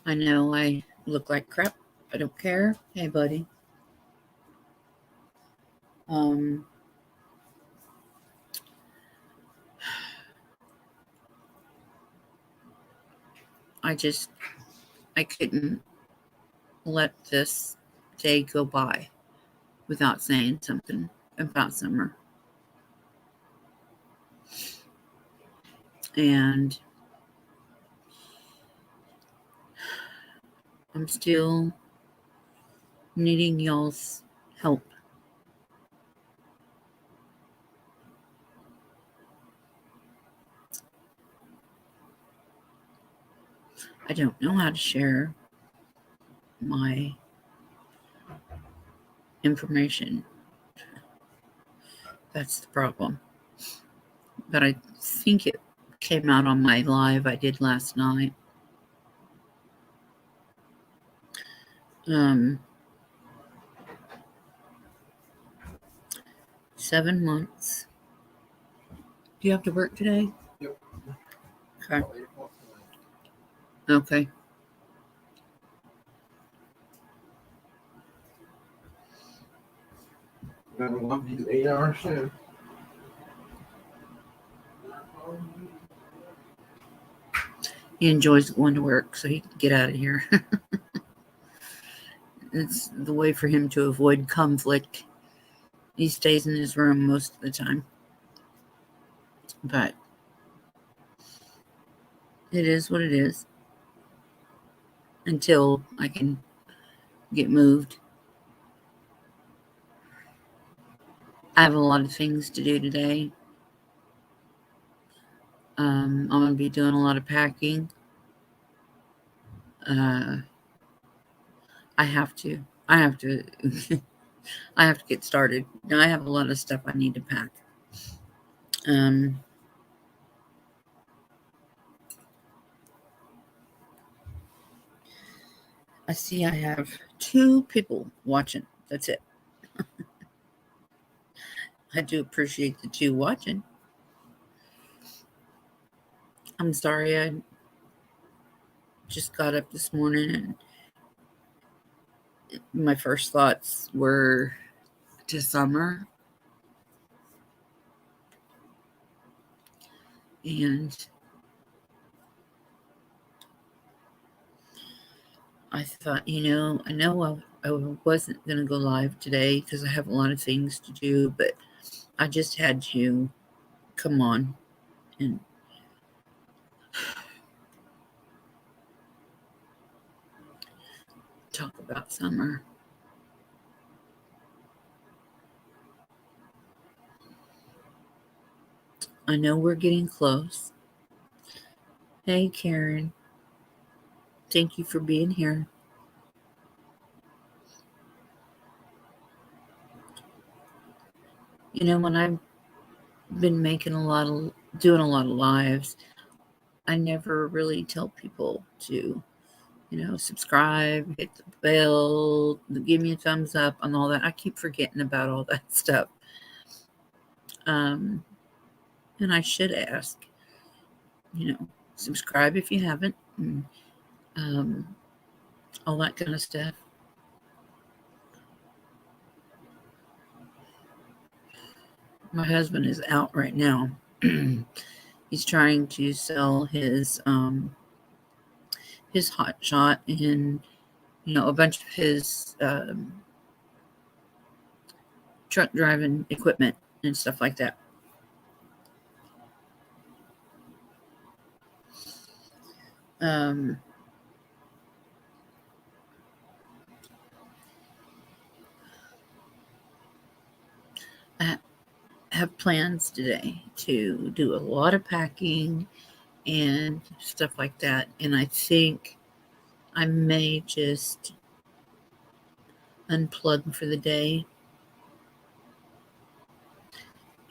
I know I look like crap. I don't care. Hey, buddy. Um, I couldn't let this day go by without saying something about summer. And I'm still needing y'all's help. I don't know how to share my information. That's the problem. But I think it came out on my live I did last night. Um, 7 months. Do you have to work today? Yep. Okay. Okay. Gonna love you 8 hours soon. He enjoys going to work so he can get out of here. It's the way for him to avoid conflict. He stays in his room most of the time. But it is what it is until I can get moved. I have a lot of things to do today. I'm going to be doing a lot of packing. I have to. I have to. I have to get started. Now I have a lot of stuff I need to pack. I see I have 2 people watching. That's it. I do appreciate the 2 watching. I'm sorry I just got up this morning and my first thoughts were to summer. And I thought, I know I wasn't going to go live today because I have a lot of things to do, but I just had to come on and talk about summer. I know we're getting close. Hey, Karen. Thank you for being here. When I've been doing a lot of lives, I never really tell people to, subscribe, hit the bell, give me a thumbs up, and all that. I keep forgetting about all that stuff. And I should ask, subscribe if you haven't, and, all that kind of stuff. My husband is out right now. He's trying to sell his hot shot and a bunch of his truck driving equipment and stuff like that. I have plans today to do a lot of packing and stuff like that, and I think I may just unplug for the day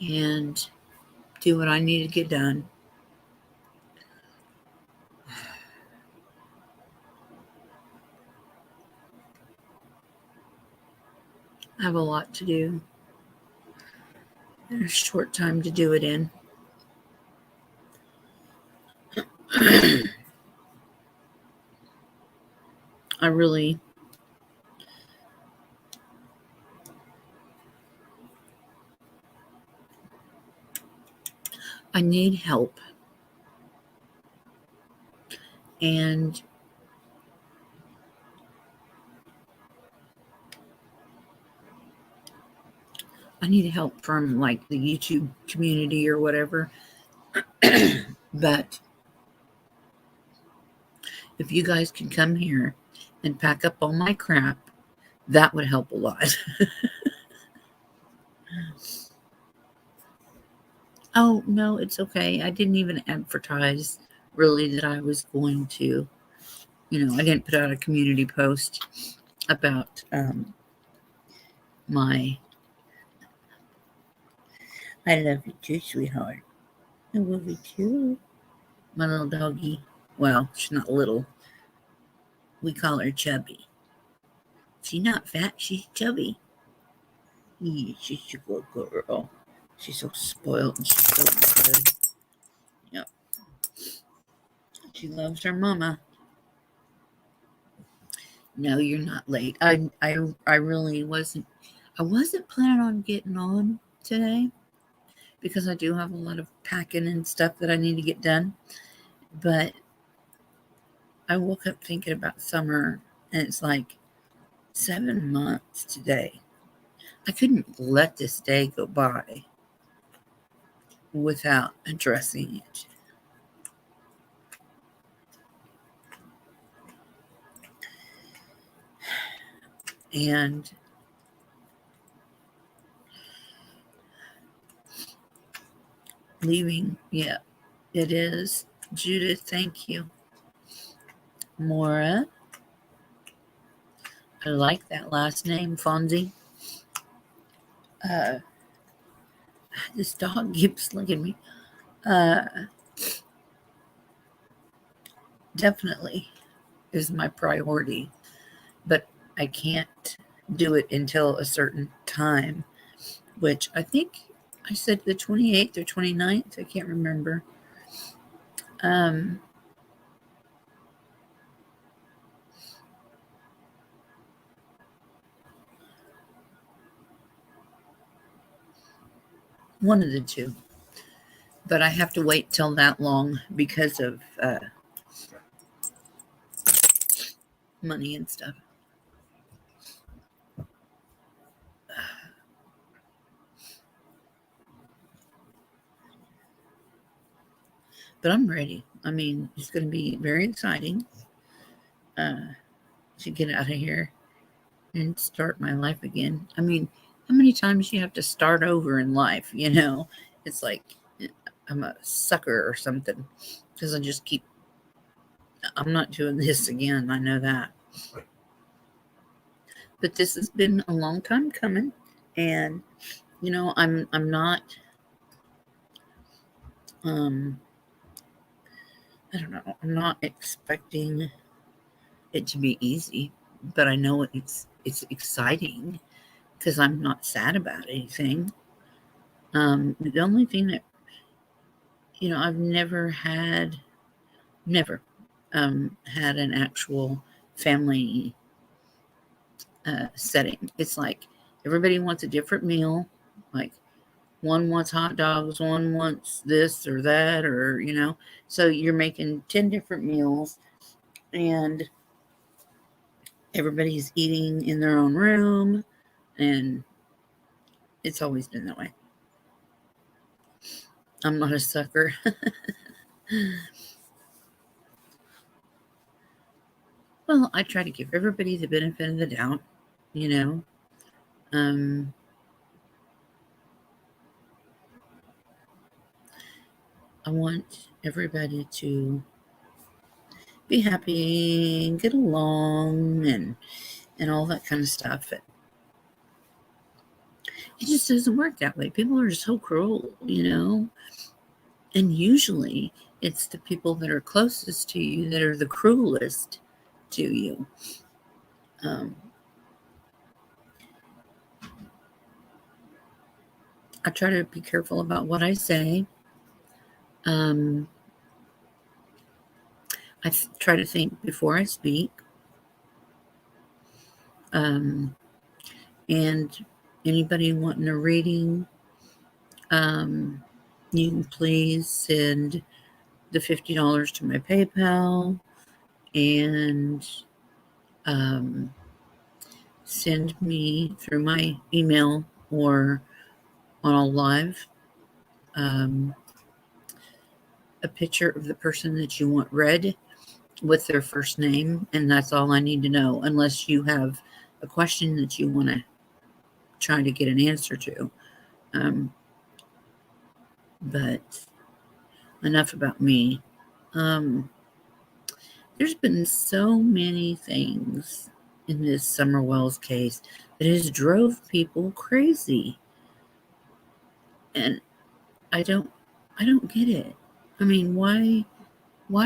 and do what I need to get done. I have a lot to do. There's a short time to do it in. I need help. And I need help from like the YouTube community or whatever. But if you guys can come here and pack up all my crap, that would help a lot. Oh, no, it's okay. I didn't even advertise really that I was going to, I didn't put out a community post about my, I love you too, sweetheart. I love you too. My little doggy. Well, she's not little. We call her Chubby. She's not fat, she's chubby. Yeah, she's a good girl. She's so spoiled and she's so good. Yep. She loves her mama. No, you're not late. I really wasn't. I wasn't planning on getting on today because I do have a lot of packing and stuff that I need to get done. But I woke up thinking about summer, and it's like 7 months today. I couldn't let this day go by without addressing it. And leaving, yeah, it is. Judith, thank you. Mora, I like that last name, Fonzie. This dog keeps licking me. Definitely is my priority, but I can't do it until a certain time, which I think I said the 28th or 29th. I can't remember. One of the two. But I have to wait till that long because of money and stuff. But I'm ready. I mean, it's going to be very exciting to get out of here and start my life again. I mean, how many times you have to start over in life, It's like I'm a sucker or something because I just keep, I'm not doing this again. I know that. But this has been a long time coming, and I'm not I don't know. I'm not expecting it to be easy, but I know it's exciting because I'm not sad about anything. The only thing that I've never had an actual family setting. It's like everybody wants a different meal. Like one wants hot dogs, one wants this or that, or so you're making 10 different meals, and everybody's eating in their own room, and it's always been that way. I'm not a sucker. Well, I try to give everybody the benefit of the doubt, I want everybody to be happy and get along and all that kind of stuff. It just doesn't work that way. People are so cruel, and usually it's the people that are closest to you that are the cruelest to you. I try to be careful about what I say. I try to think before I speak. And anybody wanting a reading, you can please send the $50 to my PayPal and send me through my email or on a live a picture of the person that you want read with their first name, and that's all I need to know, unless you have a question that you want to try to get an answer to. But enough about me. There's been so many things in this Summer Wells case that has drove people crazy, and I don't get it. I mean, why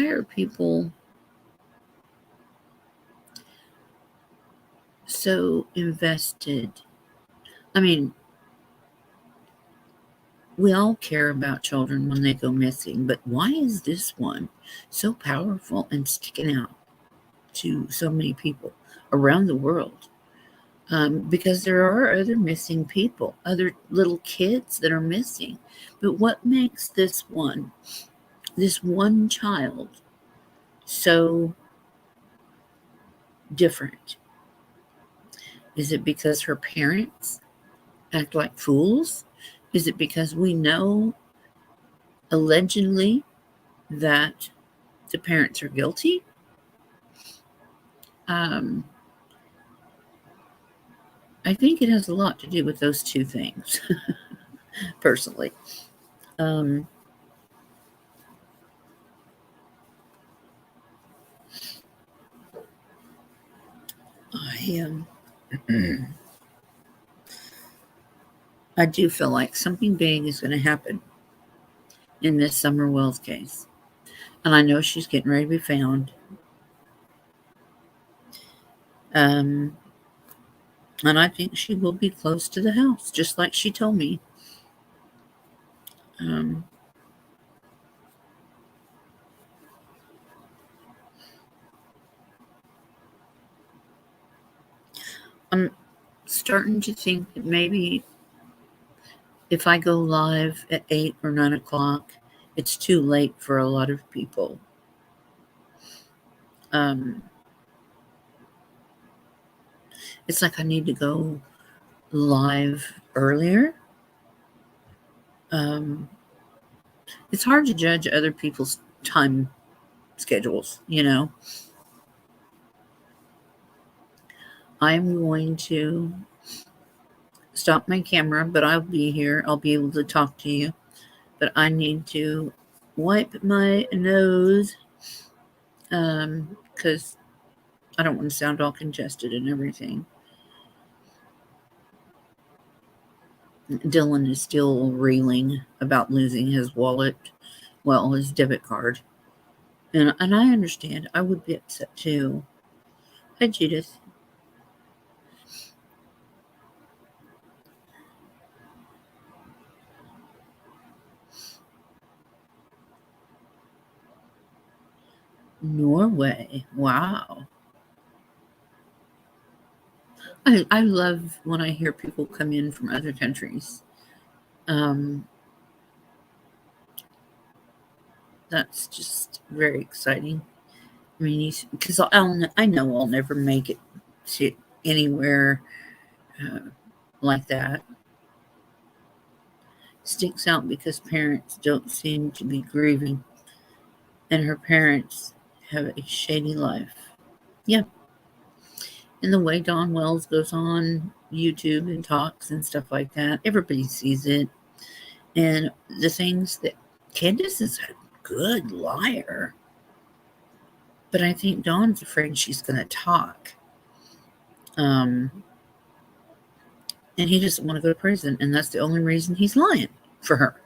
are people so invested? I mean, we all care about children when they go missing, but why is this one so powerful and sticking out to so many people around the world? Because there are other missing people, other little kids that are missing. But what makes this one child, so different? Is it because her parents act like fools? Is it because we know allegedly that the parents are guilty? I think it has a lot to do with those two things, personally. I I do feel like something big is going to happen in this Summer Wells case. And I know she's getting ready to be found. And I think she will be close to the house, just like she told me. I'm starting to think that maybe if I go live at 8 or 9 o'clock, it's too late for a lot of people. It's like I need to go live earlier. It's hard to judge other people's time schedules, you know. I'm going to stop my camera, but I'll be here. I'll be able to talk to you. But I need to wipe my nose because I don't want to sound all congested and everything. Dylan is still reeling about losing his wallet, well, his debit card. And I understand. I would be upset too. Hi, Judith. Norway. Wow. I love when I hear people come in from other countries. That's just very exciting. I mean, because I know I'll never make it to anywhere like that. Sticks out because parents don't seem to be grieving, and her parents have a shady life. Yeah. And the way Don Wells goes on YouTube and talks and stuff like that, everybody sees it. And the things that Candace is a good liar. But I think Dawn's afraid she's going to talk. And he doesn't want to go to prison. And that's the only reason he's lying for her.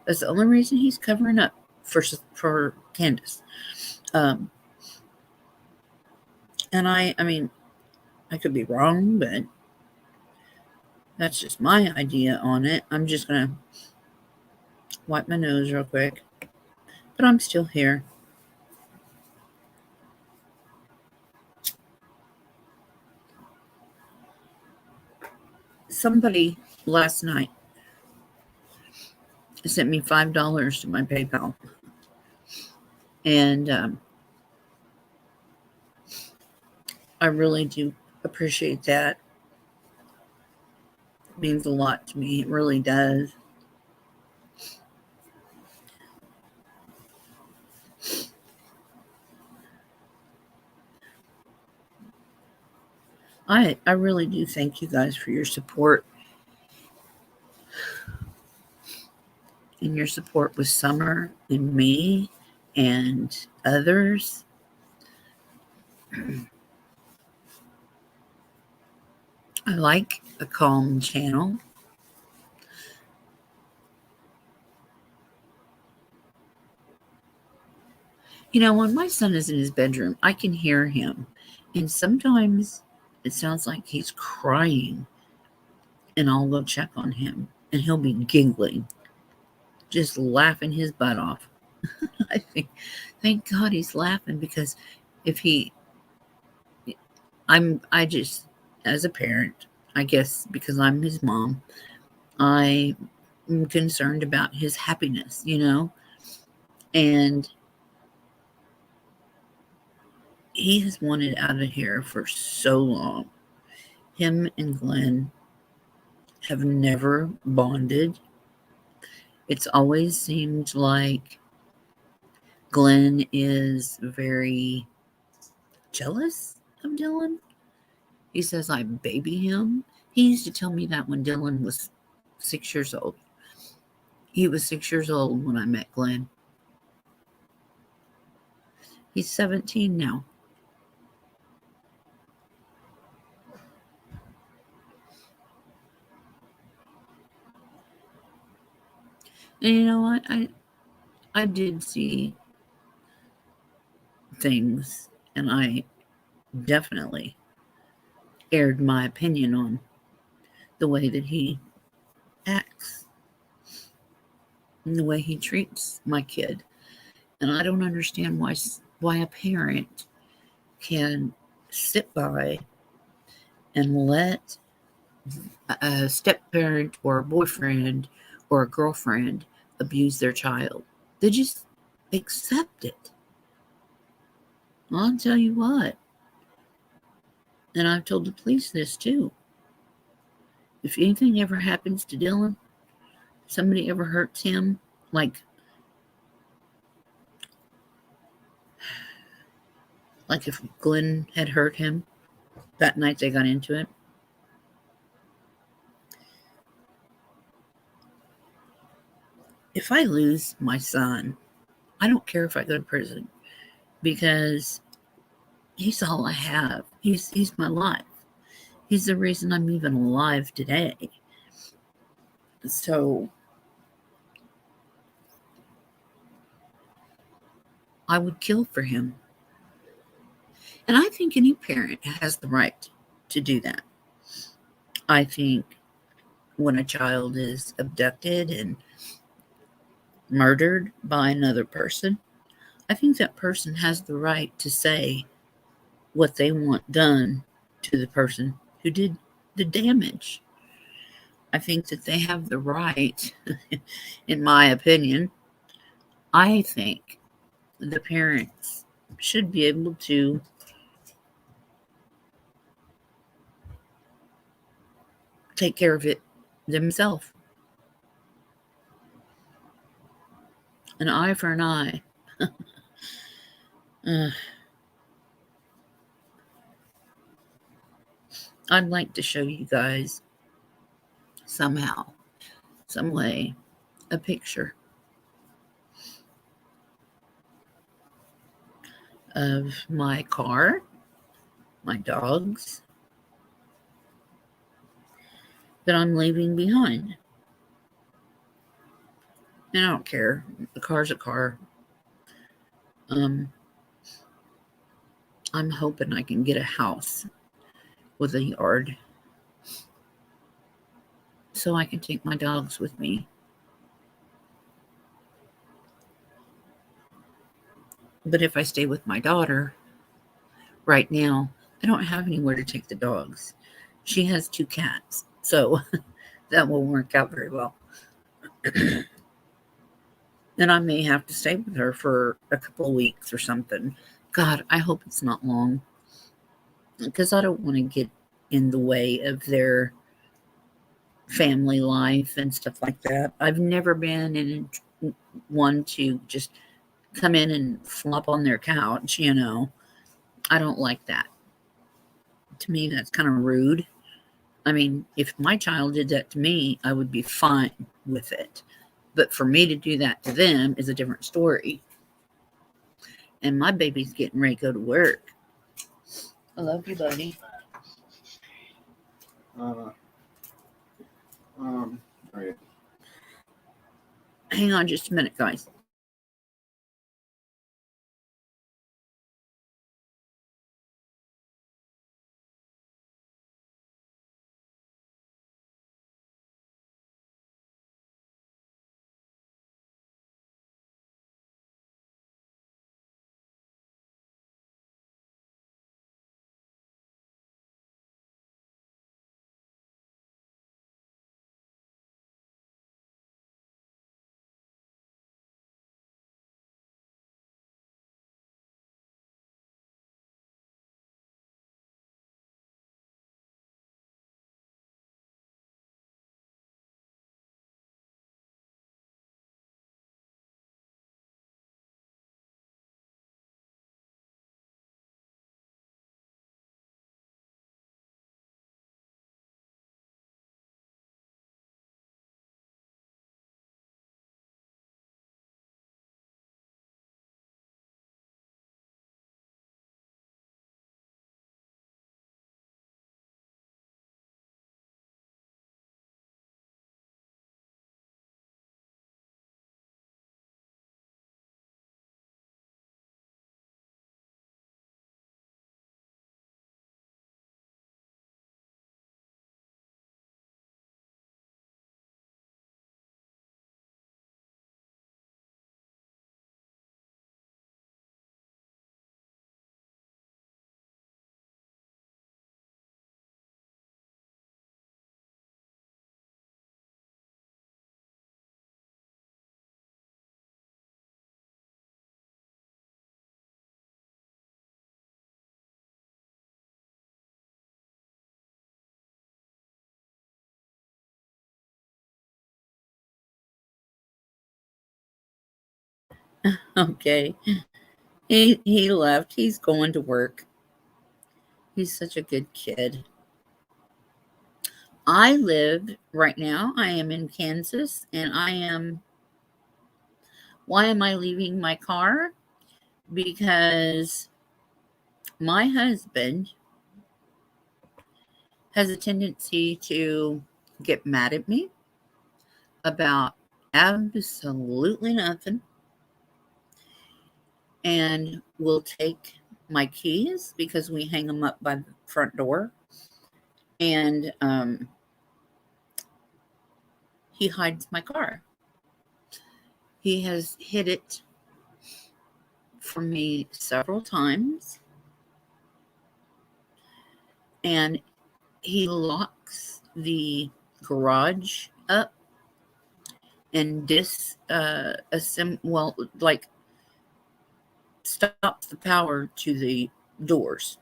That's the only reason he's covering up for Candace. And I mean, I could be wrong, but that's just my idea on it. I'm just going to wipe my nose real quick. But I'm still here. Somebody last night sent me $5 to my PayPal. And I really do appreciate that. It means a lot to me. It really does. I really do thank you guys for your support and your support with Summer and me and others. I like a calm channel. You know, when my son is in his bedroom, I can hear him. And sometimes it sounds like he's crying. And I'll go check on him. And he'll be giggling, just laughing his butt off. I think, thank God he's laughing, because if he, I just, as a parent, I guess because I'm his mom, I'm concerned about his happiness, you know? And he has wanted out of here for so long. Him and Glenn have never bonded. It's always seemed like Glenn is very jealous of Dylan. He says I baby him. He used to tell me that when Dylan was 6 years old. He was 6 years old when I met Glenn. He's 17 now. And you know what? I did see things, and I definitely aired my opinion on the way that he acts and the way he treats my kid. And I don't understand why a parent can sit by and let a step parent or a boyfriend or a girlfriend abuse their child. They just accept it. Well, I'll tell you what, and I've told the police this too. If anything ever happens to Dylan, somebody ever hurts him, like if Glenn had hurt him that night they got into it, if I lose my son, I don't care if I go to prison, because he's all I have. He's my life. He's the reason I'm even alive today. So I would kill for him. And I think any parent has the right to do that. I think when a child is abducted and murdered by another person, I think that person has the right to say what they want done to the person who did the damage. I think that they have the right, in my opinion. I think the parents should be able to take care of it themselves. An eye for an eye. I'd like to show you guys somehow, some way, a picture of my car, my dogs that I'm leaving behind. And I don't care. The car's a car. I'm hoping I can get a house with a yard so I can take my dogs with me. But if I stay with my daughter, right now, I don't have anywhere to take the dogs. She has 2 cats, So that will work out very well. And I may have to stay with her for a couple of weeks or something. God, I hope it's not long because I don't want to get in the way of their family life and stuff like that. I've never been in one to just come in and flop on their couch, you know. I don't like that. To me, that's kind of rude. I mean, if my child did that to me, I would be fine with it. But for me to do that to them is a different story. And my baby's getting ready to go to work. I love you, buddy. Right. Hang on just a minute, guys. Okay. He left. He's going to work. He's such a good kid. I live right now. I am in Kansas and I am why am I leaving my car? Because my husband has a tendency to get mad at me about absolutely nothing and will take my keys because we hang them up by the front door and he hides my car. He has hid it from me several times and he locks the garage up and like stops the power to the doors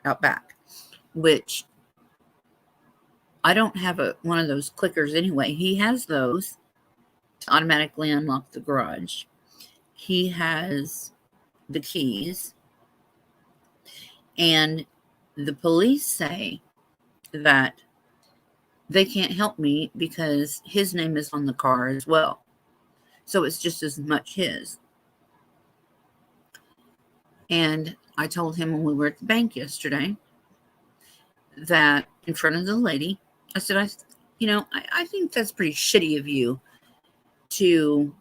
out back, which I don't have one of those clickers anyway. He has those to automatically unlock the garage. He has the keys, and the police say that they can't help me because his name is on the car as well. So it's just as much his. And I told him when we were at the bank yesterday that in front of the lady, I said, I think that's pretty shitty of you to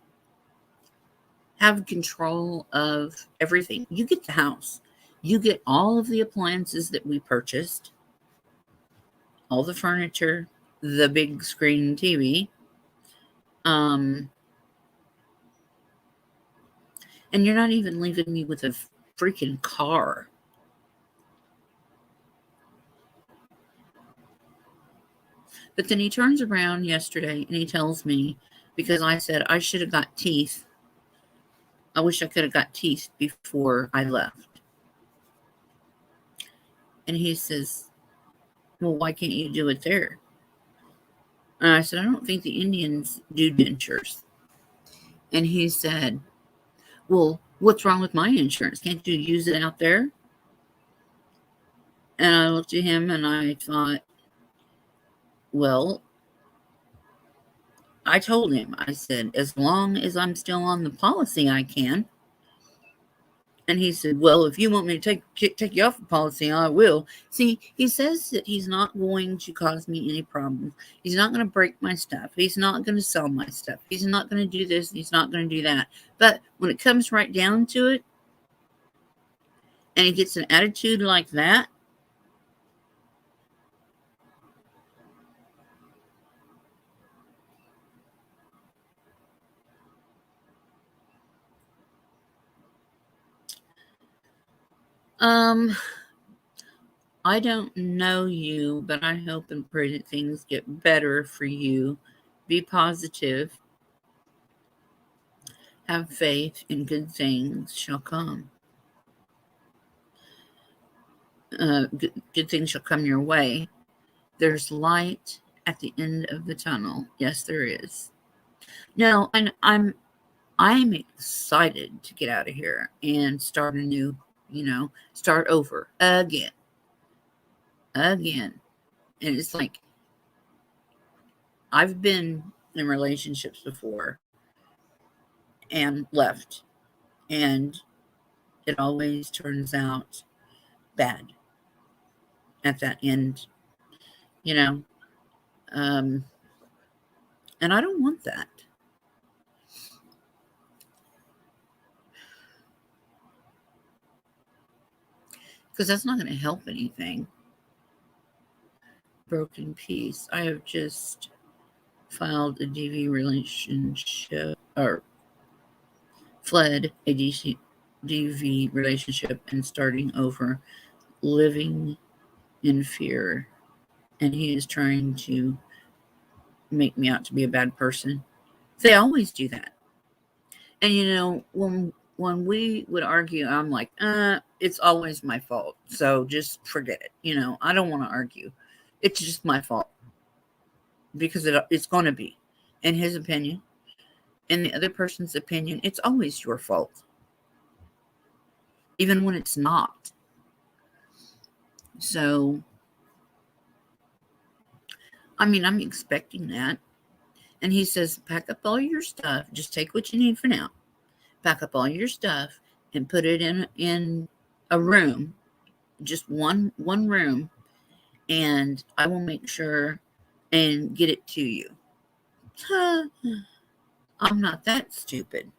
have control of everything. You get the house, you get all of the appliances that we purchased, all the furniture, the big screen TV, and you're not even leaving me with a freaking car. But then he turns around yesterday and he tells me, because I said I should have got teeth. I wish I could have got teeth before I left. And he says, well, why can't you do it there? And I said, I don't think the Indians do dentures. And he said, well, what's wrong with my insurance? Can't you use it out there? And I looked at him and I thought, well, I told him, I said, as long as I'm still on the policy, I can. And he said, well, if you want me to take you off the policy, I will. See, he says that he's not going to cause me any problems. He's not going to break my stuff. He's not going to sell my stuff. He's not going to do this. He's not going to do that. But when it comes right down to it, and he gets an attitude like that, I don't know you, but I hope and pray that things get better for you. Be positive. Have faith, and good things shall come. Good things shall come your way. There's light at the end of the tunnel. Yes, there is. No, and I'm excited to get out of here and start a new, start over again. And it's like, I've been in relationships before and left, and it always turns out bad at that end, you know. And I don't want that. Because that's not going to help anything. Broken peace. I have just filed a DV relationship, or fled a DV relationship and starting over, living in fear. And he is trying to make me out to be a bad person. They always do that. And when we would argue, I'm like, it's always my fault. So just forget it. I don't want to argue. It's just my fault. Because it's going to be. In his opinion, in the other person's opinion, it's always your fault. Even when it's not. So, I'm expecting that. And he says, pack up all your stuff. Just take what you need for now. Pack up all your stuff and put it in a room, just one room, and I will make sure and get it to you. I'm not that stupid.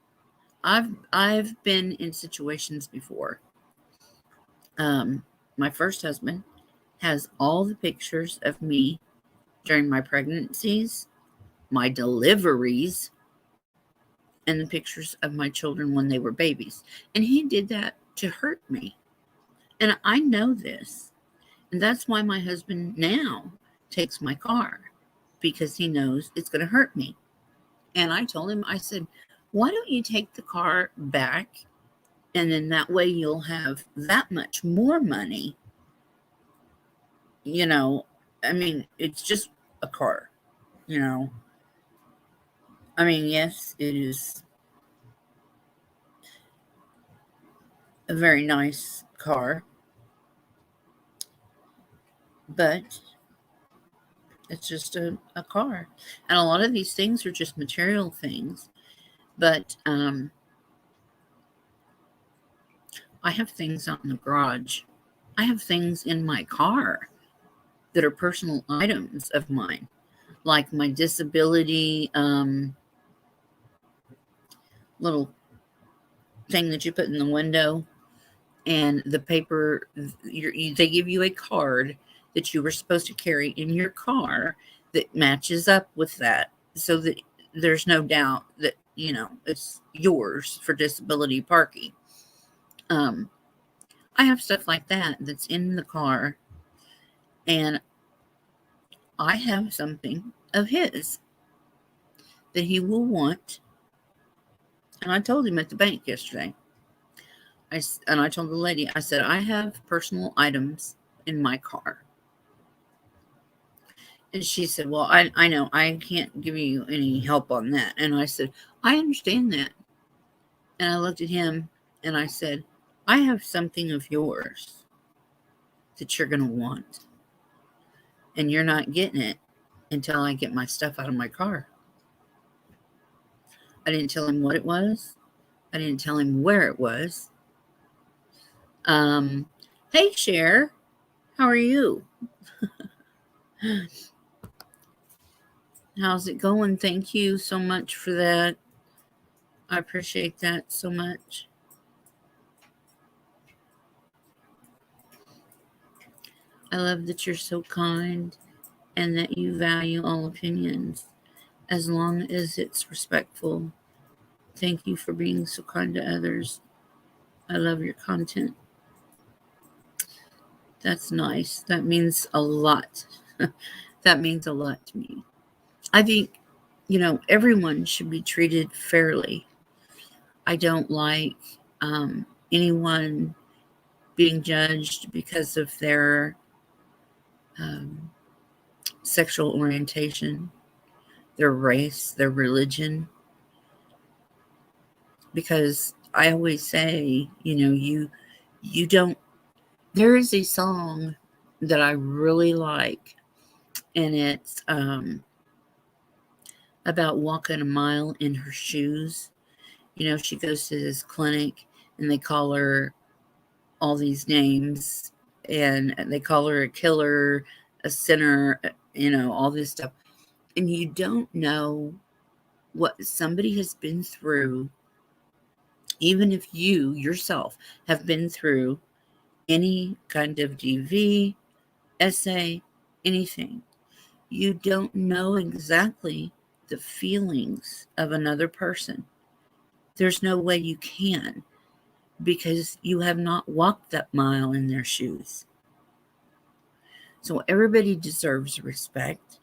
I've been in situations before. My first husband has all the pictures of me during my pregnancies, my deliveries, and the pictures of my children when they were babies. And he did that to hurt me. And I know this. And that's why my husband now takes my car, because he knows it's going to hurt me. And I told him, I said, why don't you take the car back? And then that way you'll have that much more money. It's just a car, yes, it is a very nice car, but it's just a car. And a lot of these things are just material things. But I have things out in the garage. I have things in my car that are personal items of mine, like my disability little thing that you put in the window, and the paper. They give you a card that you were supposed to carry in your car that matches up with that, so that there's no doubt that it's yours for disability parking. I have stuff like that that's in the car, and I have something of his that he will want. And I told him at the bank yesterday. I told the lady, I said, I have personal items in my car. And she said, well, I know I can't give you any help on that. And I said, I understand that. And I looked at him and I said, I have something of yours that you're going to want. And you're not getting it until I get my stuff out of my car. I didn't tell him what it was. I didn't tell him where it was. Hey, Cher, how are you? How's it going? Thank you so much for that. I appreciate that so much. I love that you're so kind and that you value all opinions as long as it's respectful. Thank you for being so kind to others. I love your content. That's nice. That means a lot. That means a lot to me. I think, everyone should be treated fairly. I don't like anyone being judged because of their um, sexual orientation, their race, their religion. Because I always say, you don't. There is a song that I really like, and it's about walking a mile in her shoes. She goes to this clinic, and they call her all these names, and they call her a killer, a sinner, all this stuff. And you don't know what somebody has been through, even if you yourself have been through any kind of DV, essay, anything. You don't know exactly the feelings of another person. There's no way you can, because you have not walked that mile in their shoes. So everybody deserves respect.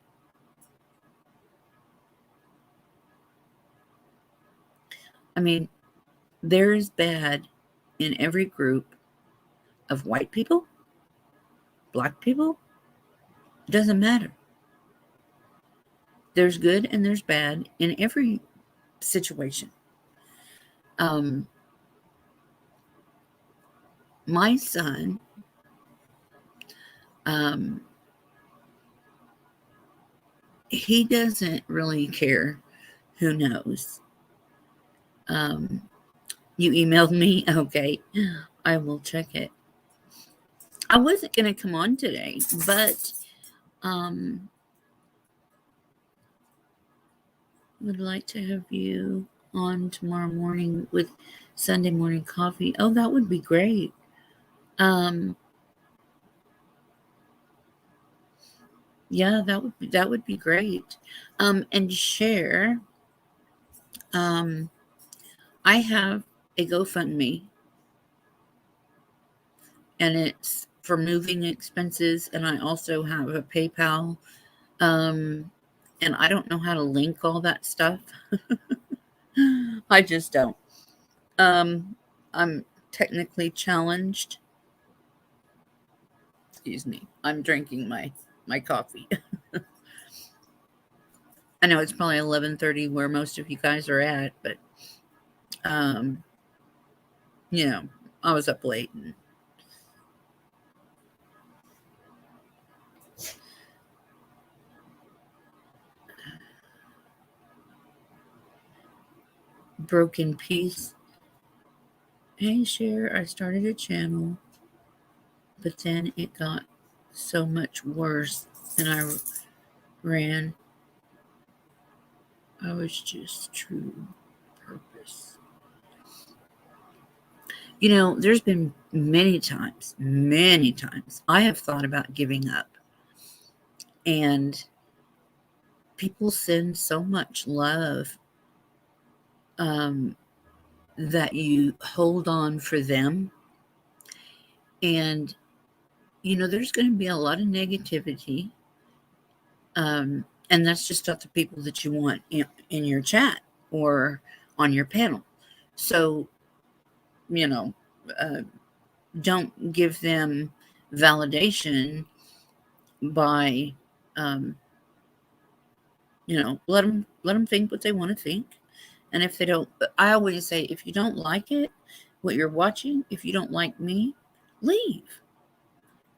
I mean, there is bad in every group of white people, black people. It doesn't matter. There's good and there's bad in every situation. My son, he doesn't really care who knows. You emailed me? Okay, I will check it. I wasn't going to come on today, but would like to have you on tomorrow morning with Sunday morning coffee. Oh, that would be great. Yeah, that would be great. And share. I have a GoFundMe, and it's for moving expenses, and I also have a PayPal. And I don't know how to link all that stuff. I just don't. I'm technically challenged. Excuse me. I'm drinking my coffee. I know it's probably 11:30 where most of you guys are at, but I was up late and broken piece. Hey, Cher, I started a channel, but then it got so much worse, and I ran. I was just true purpose. There's been many times I have thought about giving up. And people send so much love that you hold on for them. And, there's going to be a lot of negativity. And that's just not the people that you want in your chat or on your panel. So, you know, uh, don't give them validation by, um, let them think what they want to think. And if they don't, I always say, if you don't like it, what you're watching, if you don't like me, leave.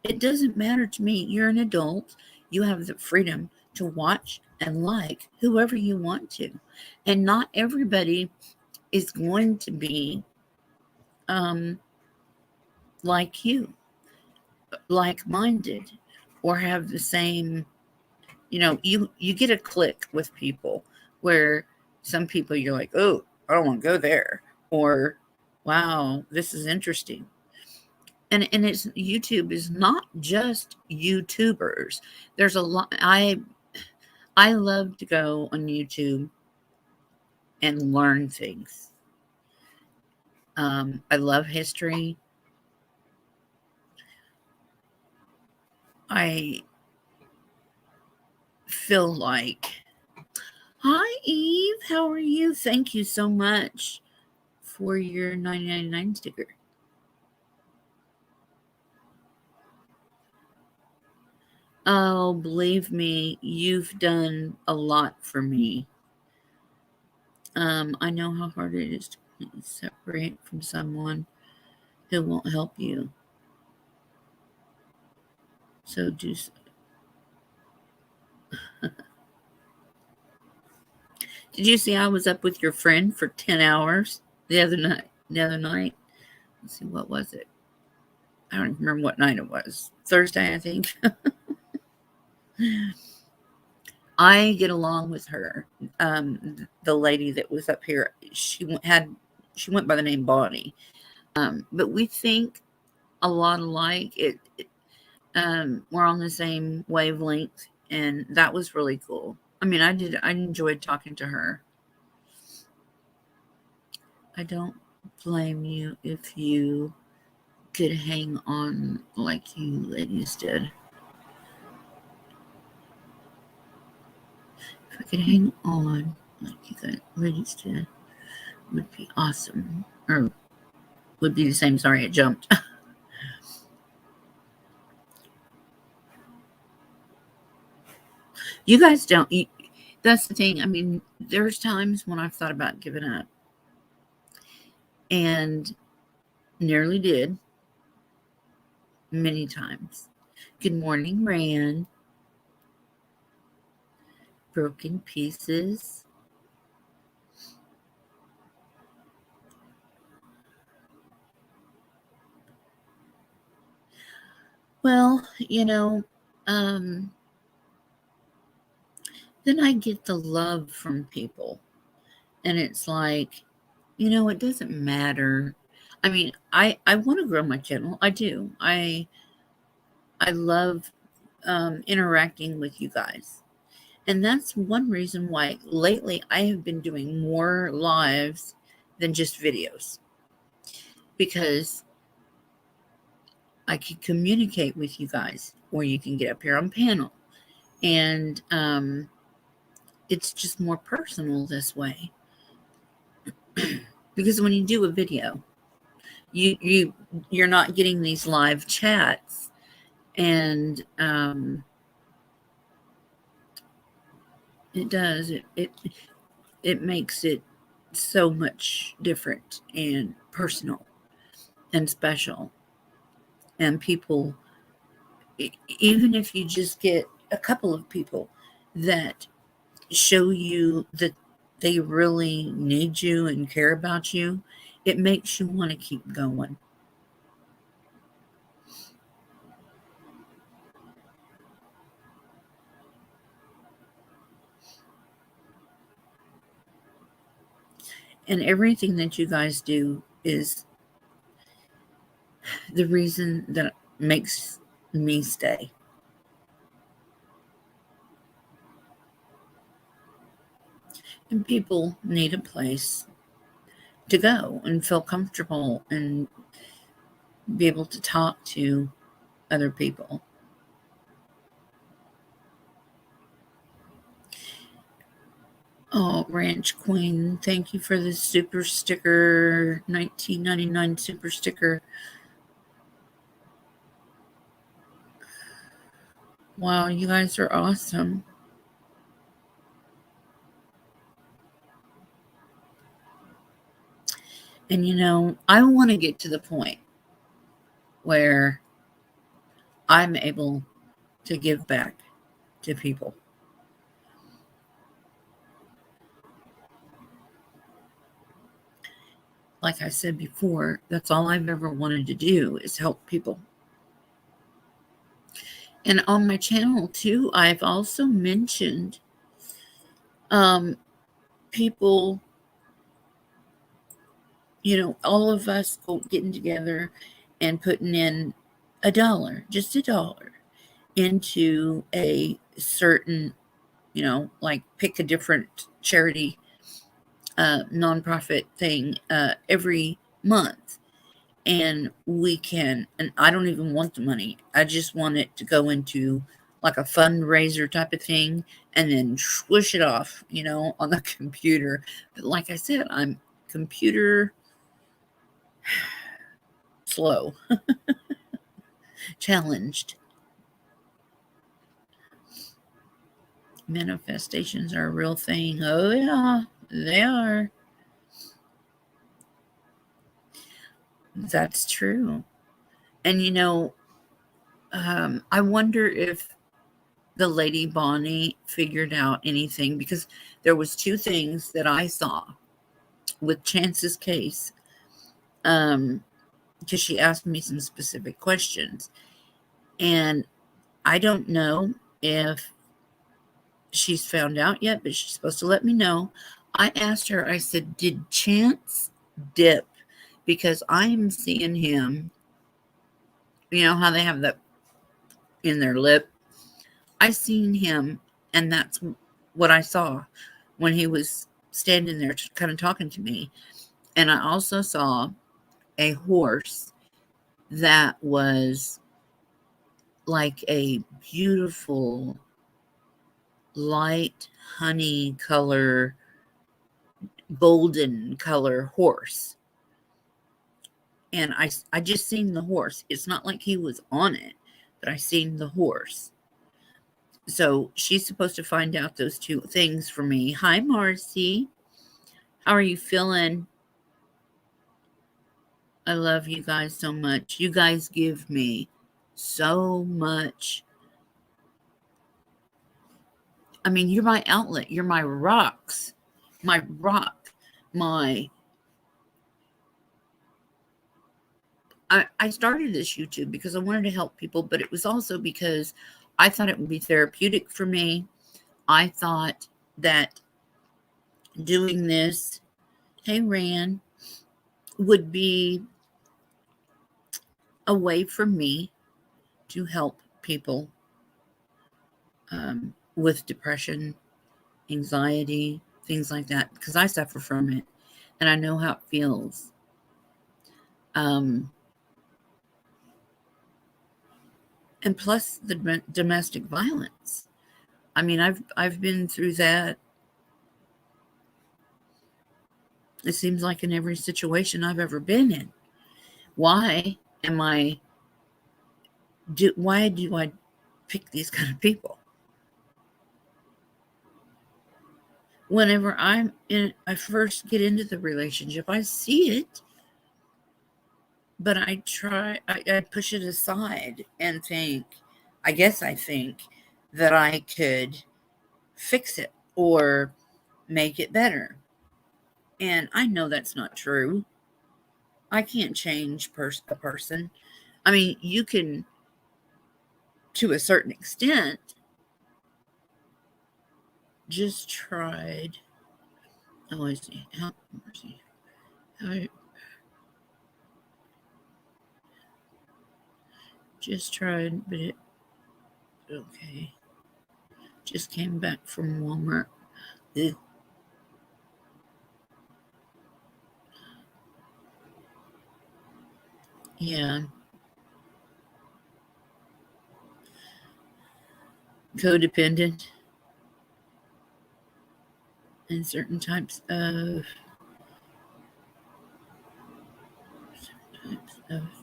It doesn't matter to me. You're an adult. You have the freedom to watch and like whoever you want to. And not everybody is going to be um, like you, like minded, or have the same, you get a click with people where some people you're like, oh, I don't want to go there. Or, wow, this is interesting. And it's YouTube is not just YouTubers. There's a lot. I love to go on YouTube and learn things. I love history. I feel like, hi Eve, how are you? Thank you so much for your 999 sticker. Oh, believe me, you've done a lot for me. I know how hard it is to separate from someone who won't help you. So do so. Did you see I was up with your friend for 10 hours the other night? Let's see, what was it? I don't even remember what night it was. Thursday, I think. I get along with her. The lady that was up here, she went by the name Bonnie. But we think a lot alike. We're on the same wavelength, and that was really cool. I mean, I enjoyed talking to her. I don't blame you if you could hang on like you ladies did. If I could hang on like you guys ladies did, would be awesome. Or would be the same. Sorry, it jumped. You guys don't. That's the thing. I mean, there's times when I've thought about giving up, and nearly did. Many times. Good morning, Rand. Broken pieces. Well, then I get the love from people. And it's like, it doesn't matter. I mean, I want to grow my channel. I do. I love interacting with you guys. And that's one reason why lately I have been doing more lives than just videos. Because I can communicate with you guys, or you can get up here on panel. And it's just more personal this way. Because when you do a video, you're not getting these live chats, and it makes it so much different and personal and special. And people, even if you just get a couple of people that show you that they really need you and care about you, it makes you want to keep going. And everything that you guys do is the reason that makes me stay. And people need a place to go and feel comfortable and be able to talk to other people. Oh, Ranch Queen, thank you for the super sticker, 1999 super sticker. Wow, you guys are awesome. And I want to get to the point where I'm able to give back to people. Like I said before, that's all I've ever wanted to do is help people. And on my channel too, I've also mentioned people, all of us getting together and putting in $1, just $1, into a certain, like pick a different charity, nonprofit thing every month. And I don't even want the money. I just want it to go into like a fundraiser type of thing and then swoosh it off, on the computer. But like I said, I'm computer slow, challenged. Manifestations are a real thing. Oh, yeah, they are. That's true. And I wonder if the Lady Bonnie figured out anything, because there was two things that I saw with Chance's case, because she asked me some specific questions, and I don't know if she's found out yet, but she's supposed to let me know. I asked her, I said, did Chance dip? Because I'm seeing him, how they have that in their lip. I seen him, and that's what I saw when he was standing there kind of talking to me. And I also saw a horse that was like a beautiful light honey color, golden color horse. And I just seen the horse. It's not like he was on it, but I seen the horse. So she's supposed to find out those two things for me. Hi, Marcy. How are you feeling? I love you guys so much. You guys give me so much. I mean, you're my outlet. You're my rocks. My rock. I started this YouTube because I wanted to help people, but it was also because I thought it would be therapeutic for me. I thought that doing this, hey, Ran, would be a way for me to help people with depression, anxiety, things like that, because I suffer from it and I know how it feels. And plus the domestic violence. I mean, I've been through that. It seems like in every situation I've ever been in. Why why do I pick these kind of people? Whenever I first get into the relationship, I see it, but I push it aside and I think that I could fix it or make it better. And I know that's not true. I can't change a person. I mean, you can to a certain extent. Just tried. Oh, I see. How mercy. I just tried, but it okay. Just came back from Walmart. Ugh. Yeah. Codependent. and certain types of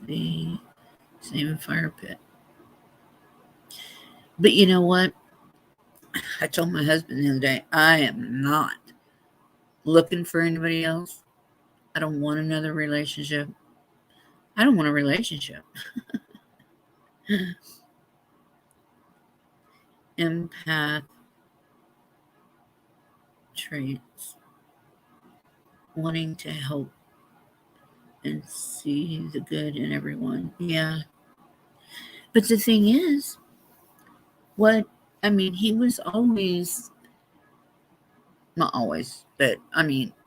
the same fire pit. But you know what? I told my husband the other day, I am not looking for anybody else. I don't want another relationship. I don't want a relationship. Empath traits, wanting to help and see the good in everyone. Yeah. But the thing is, he was always, not always, but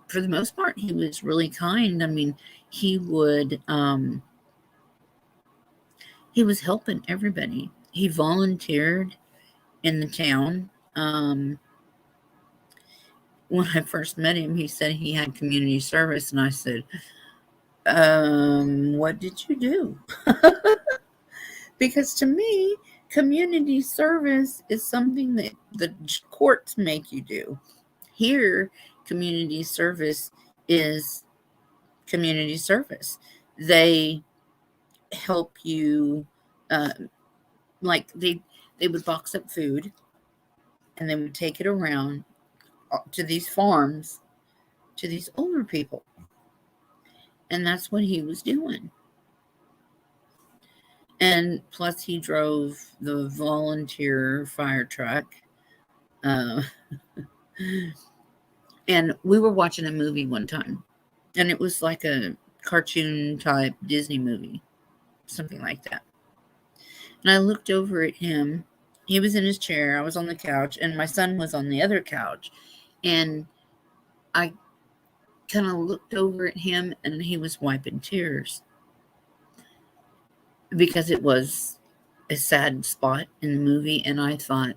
for the most part, he was really kind. He would, he was helping everybody. He volunteered in the town. When I first met him, he said he had community service, and I said, what did you do? Because to me, community service is something that the courts make you do. Here, community service is community service. They help you, like they would box up food, and they would take it around to these farms, to these older people. And that's what he was doing. And plus, he drove the volunteer fire truck. Uh, and we were watching a movie one time, and it was like a cartoon type Disney movie, something like that. And I looked over at him. He was in his chair. I was on the couch, and my son was on the other couch. And I kind of looked over at him, and he was wiping tears because it was a sad spot in the movie. And I thought,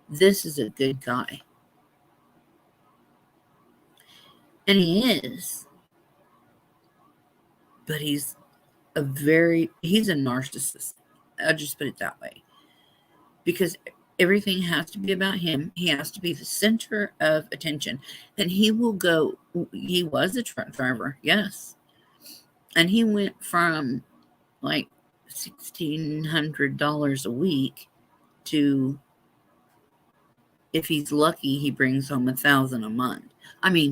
this is a good guy. And he is. But he's a narcissist. I'll just put it that way. Because everything has to be about him. He has to be the center of attention. And he will go, he was a truck driver, yes. And he went from like $1,600 a week to, if he's lucky, he brings home $1,000 a month.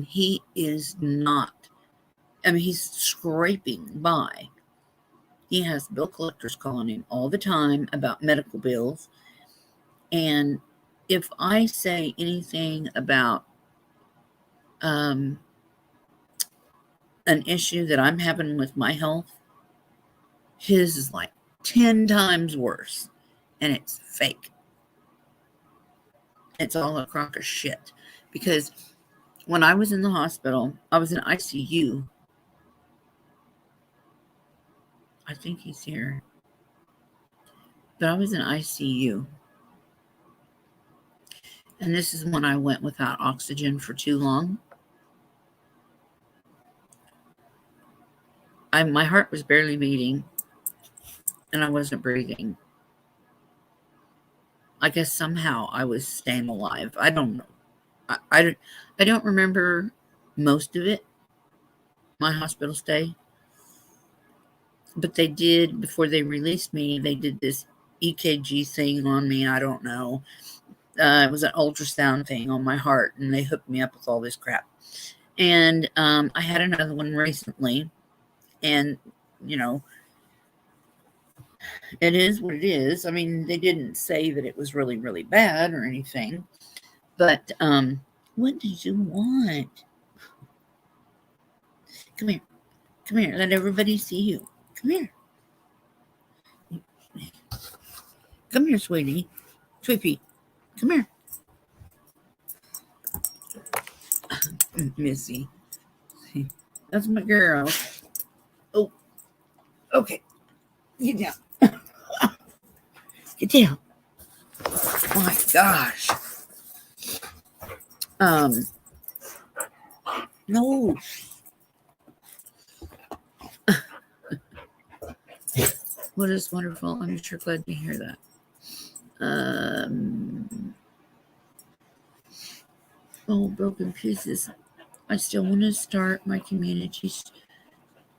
He is not, he's scraping by. He has bill collectors calling him all the time about medical bills. And if I say anything about an issue that I'm having with my health, his is like 10 times worse. And it's fake. It's all a crock of shit. Because when I was in the hospital, I was in ICU. I think he's here. But I was in ICU. And this is when I went without oxygen for too long. My heart was barely beating. And I wasn't breathing. I guess somehow I was staying alive. I don't know. I don't remember most of it, my hospital stay. But they did, before they released me, they did this EKG thing on me. I don't know. It was an ultrasound thing on my heart, and they hooked me up with all this crap. And I had another one recently. And, it is what it is. They didn't say that it was really, really bad or anything. But what did you want? Come here. Come here. Let everybody see you. Come here. Come here, sweetie. Sweetie. Come here. Missy. That's my girl. Oh. Okay. Get down. Get down. Oh my gosh. No. What is wonderful. I'm sure glad to hear that. Oh, broken pieces. I still want to start my communities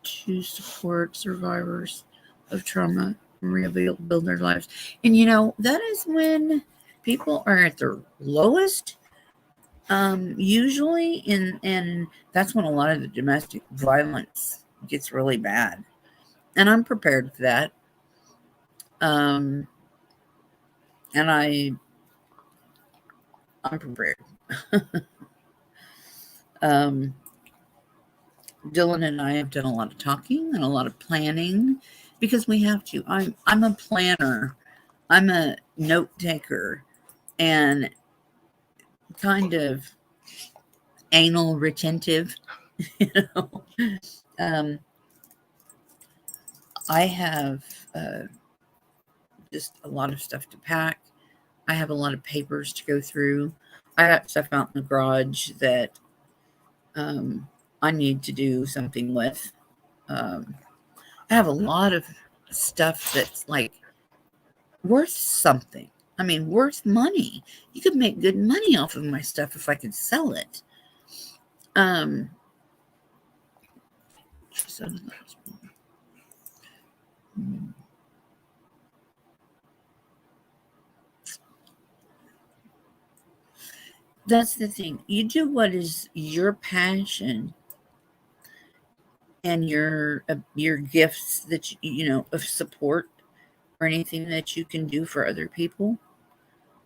to support survivors of trauma and rebuild their lives. And that is when people are at their lowest, usually, and that's when a lot of the domestic violence gets really bad. And I'm prepared for that. Um, and I'm prepared. um, Dylan and I have done a lot of talking and a lot of planning because we have to. I'm a planner. I'm a note taker and kind of anal retentive. You know, um, I have just a lot of stuff to pack. I have a lot of papers to go through. I got stuff out in the garage that um, I need to do something with. Um, I have a lot of stuff that's like worth something. I mean, worth money. You could make good money off of my stuff if I could sell it. Um, that's the thing. You do what is your passion and your gifts that of support or anything that you can do for other people.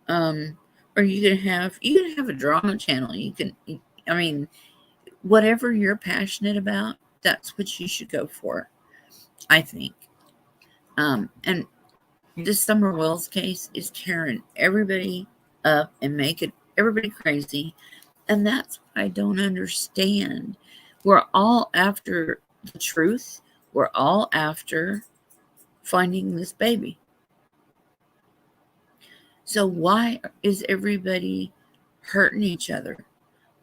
Um, or you can have a drama channel. I mean, whatever you're passionate about, that's what you should go for, I think. And this Summer Wells case is tearing everybody up and making everybody crazy. And that's what I don't understand. We're all after the truth. We're all after finding this baby. So why is everybody hurting each other?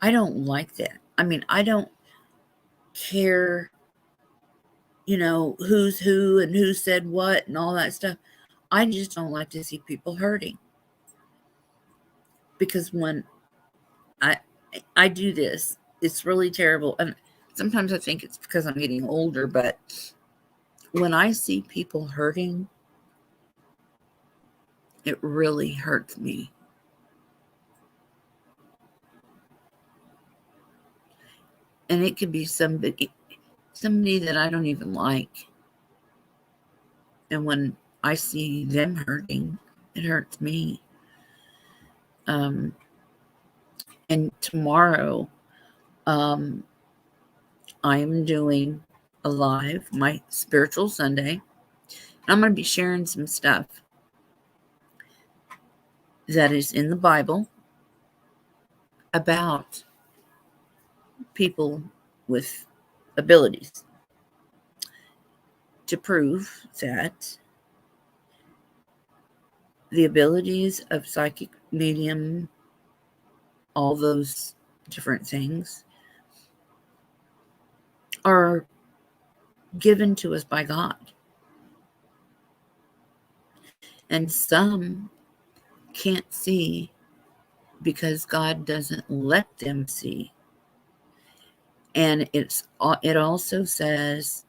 I don't like that. I mean, I don't care, who's who and who said what and all that stuff. I just don't like to see people hurting. Because when I I do this, it's really terrible. And sometimes I think it's because I'm getting older, but when I see people hurting, it really hurts me. And it could be somebody that I don't even like. And when I see them hurting, it hurts me. Um, and tomorrow, um, I am doing a live, my spiritual Sunday. I'm going to be sharing some stuff that is in the Bible about people with abilities to prove that the abilities of psychic medium, all those different things, are given to us by God. And some can't see because God doesn't let them see. And it also says,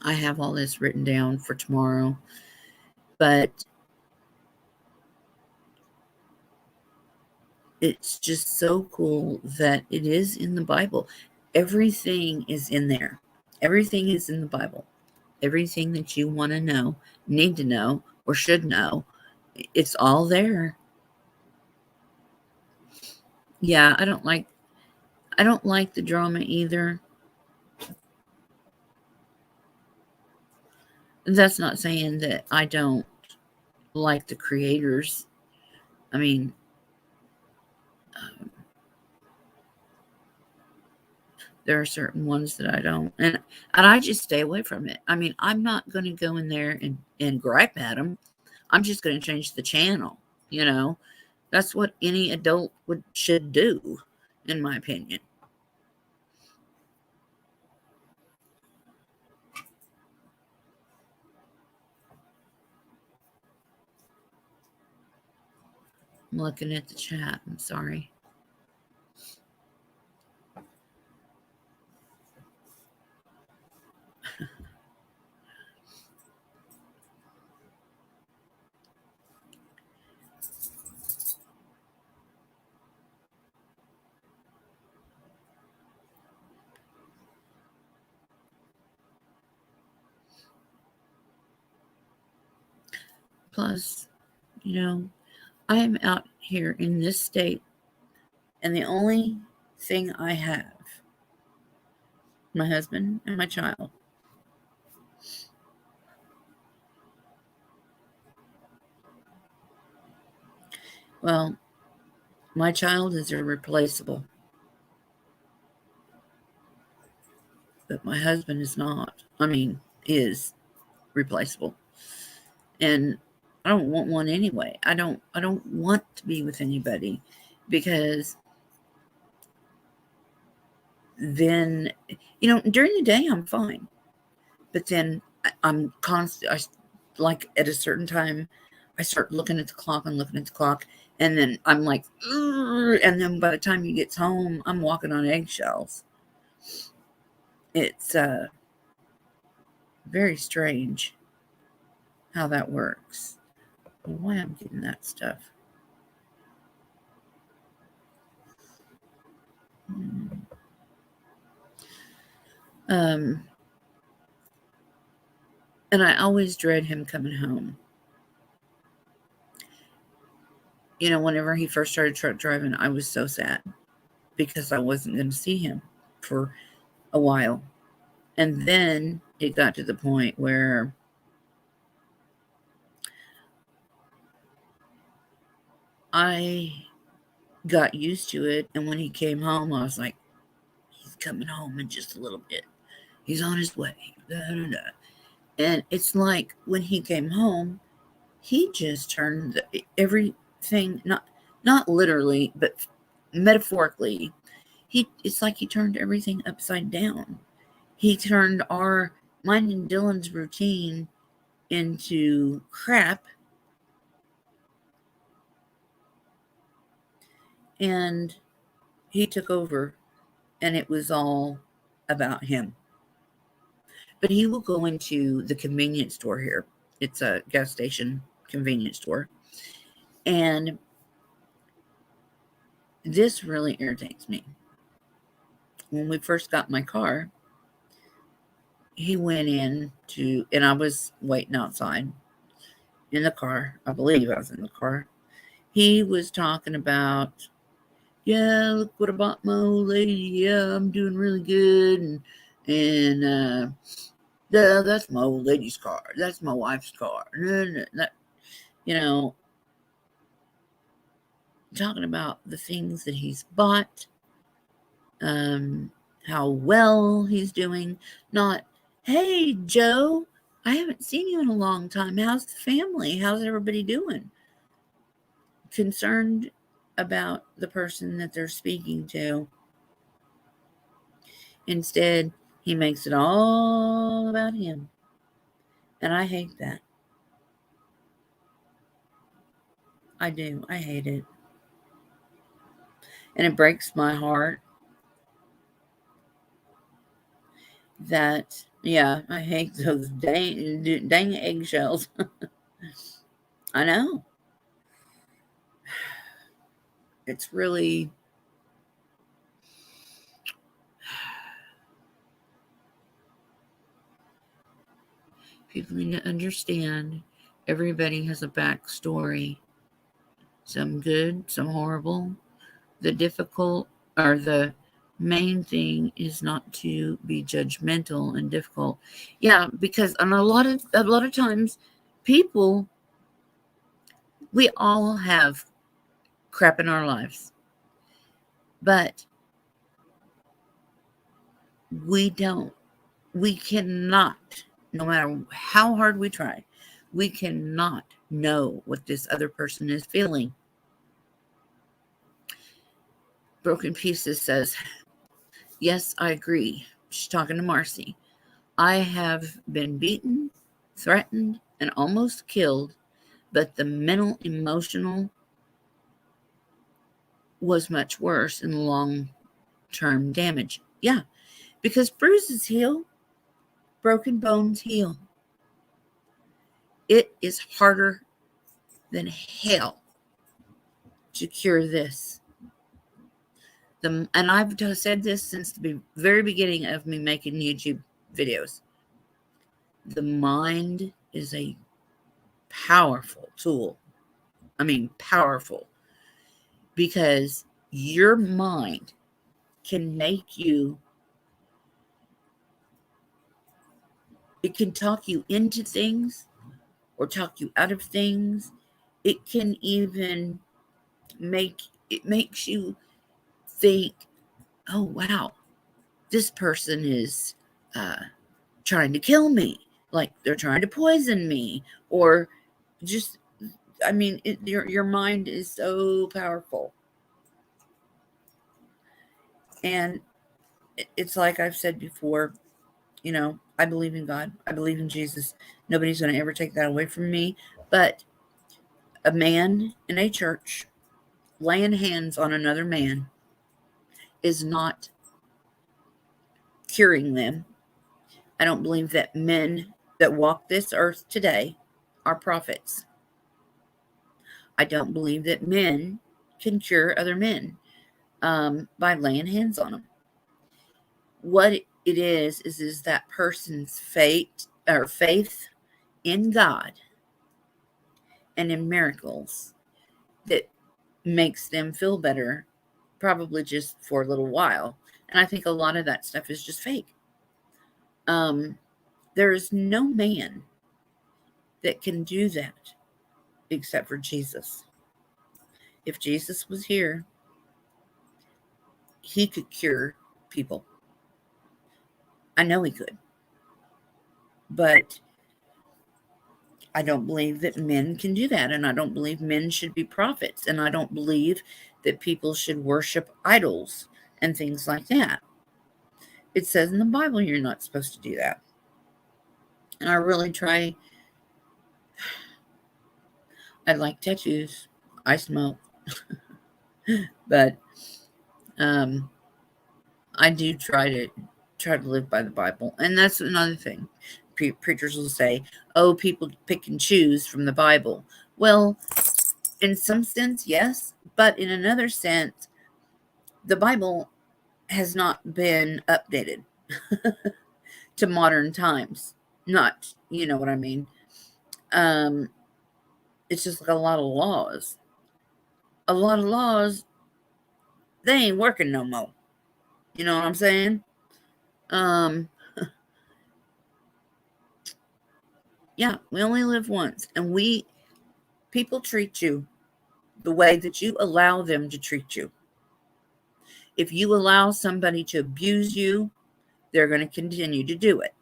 I have all this written down for tomorrow, but it's just so cool that it is in the Bible. Everything is in there. Everything is in the Bible. Everything that you want to know, need to know, or should know, it's all there. Yeah, I don't like the drama either. That's not saying that I don't like the creators. I mean, there are certain ones that I don't, and I just stay away from it. I mean, I'm not going to go in there and gripe at them. I'm just going to change the channel. You know, that's what any adult should do, in my opinion. I'm looking at the chat. I'm sorry. Plus, I am out here in this state, and the only thing I have, my husband and my child. Well, my child is irreplaceable, but my husband is not. Is replaceable. And I don't want one anyway. I don't want to be with anybody, because then, during the day I'm fine. But then I'm constant. Like at a certain time, I start looking at the clock and looking at the clock, and then I'm like, "Ugh," and then by the time he gets home, I'm walking on eggshells. It's very strange how that works. Why I'm getting that stuff. And I always dread him coming home. Whenever he first started truck driving, I was so sad because I wasn't going to see him for a while. And then it got to the point where I got used to it. And when he came home, I was like, he's coming home in just a little bit. He's on his way. Da, da, da. And it's like when he came home, he just turned everything, not literally, but metaphorically, it's like he turned everything upside down. He turned mine and Dylan's routine into crap. And he took over, and it was all about him. But he will go into the convenience store here. It's a gas station convenience store. And this really irritates me. When we first got my car, he went in and I was waiting outside in the car. I believe I was in the car. He was talking about, yeah, look what I bought my old lady. Yeah, I'm doing really good. And yeah, that's my old lady's car. That's my wife's car. Talking about the things that he's bought, how well he's doing. Not, hey, Joe, I haven't seen you in a long time. How's the family? How's everybody doing? Concerned about the person that they're speaking to. Instead, he makes it all about him. And I hate that. I do. I hate it. And it breaks my heart that, yeah, I hate those dang eggshells. I know. It's really, people need to understand everybody has a backstory. Some good, some horrible. The difficult, or the main thing is not to be judgmental and difficult. Yeah, because on a lot of times, people, we all have crap in our lives, but we cannot, no matter how hard we try, we cannot know what this other person is feeling. Broken Pieces says, yes, I agree. She's talking to Marcy. I have been beaten, threatened, and almost killed, but the mental, emotional was much worse in long-term damage. Yeah, because bruises heal, broken bones heal. It is harder than hell to cure this. And I've said this since the very beginning of me making YouTube videos. The mind is a powerful tool. I mean, powerful. Because your mind can make you, it can talk you into things or talk you out of things. It can even it makes you think, oh, wow, this person is trying to kill me. Like they're trying to poison me. Or just, I mean, your mind is so powerful. And it's like I've said before, I believe in God. I believe in Jesus. Nobody's going to ever take that away from me. But a man in a church laying hands on another man is not curing them. I don't believe that men that walk this earth today are prophets. I don't believe that men can cure other men by laying hands on them. What it is that person's faith in God and in miracles that makes them feel better, probably just for a little while. And I think a lot of that stuff is just fake. There is no man that can do that except for Jesus. If Jesus was here, he could cure people. I know he could. But I don't believe that men can do that. And I don't believe men should be prophets. And I don't believe that people should worship idols and things like that. It says in the Bible you're not supposed to do that. And I really try. I like tattoos. I smoke. But I do try to live by the Bible. And that's another thing. Preachers will say, oh, people pick and choose from the Bible. Well, in some sense, yes. But in another sense, the Bible has not been updated to modern times. Not, you know what I mean? It's just like a lot of laws. A lot of laws, they ain't working no more. You know what I'm saying? Yeah, we only live once. And people treat you the way that you allow them to treat you. If you allow somebody to abuse you, they're going to continue to do it.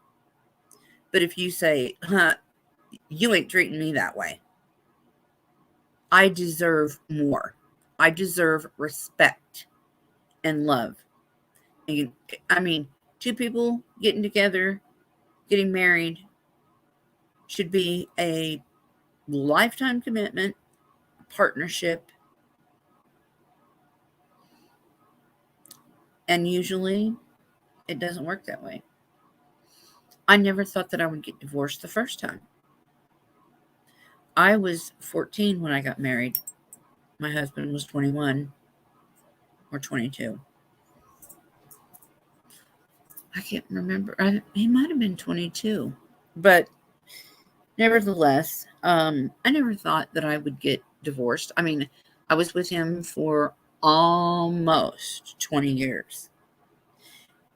But if you say, you ain't treating me that way, I deserve more. I deserve respect and love. And, I mean, two people getting together, getting married, should be a lifetime commitment, partnership. And usually it doesn't work that way. I never thought that I would get divorced the first time. I was 14 when I got married. My husband was 21 or 22. I can't remember. He might have been 22. But nevertheless, I never thought that I would get divorced. I mean, I was with him for almost 20 years.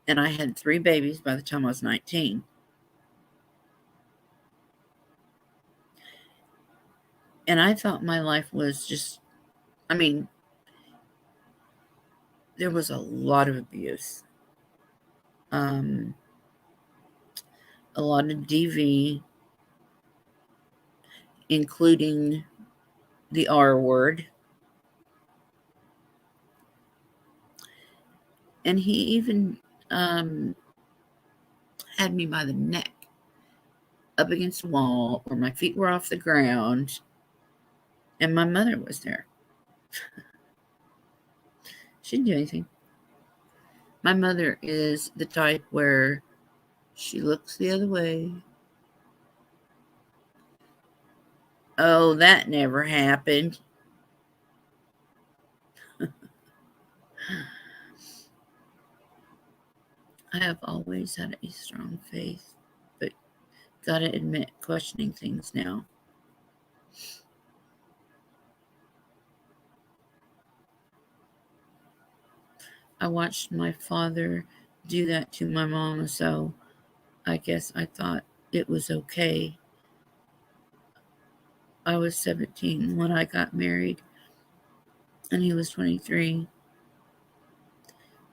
And I had 3 babies by the time I was 19. And I thought my life was just, I mean, there was a lot of abuse. A lot of DV, including the R word. And he even had me by the neck up against a wall where my feet were off the ground, and my mother was there. She didn't do anything. My mother is the type where she looks the other way. Oh, that never happened. I have always had a strong faith, but gotta admit, questioning things now. I watched my father do that to my mama, so I guess I thought it was okay. I was 17 when I got married, and he was 23.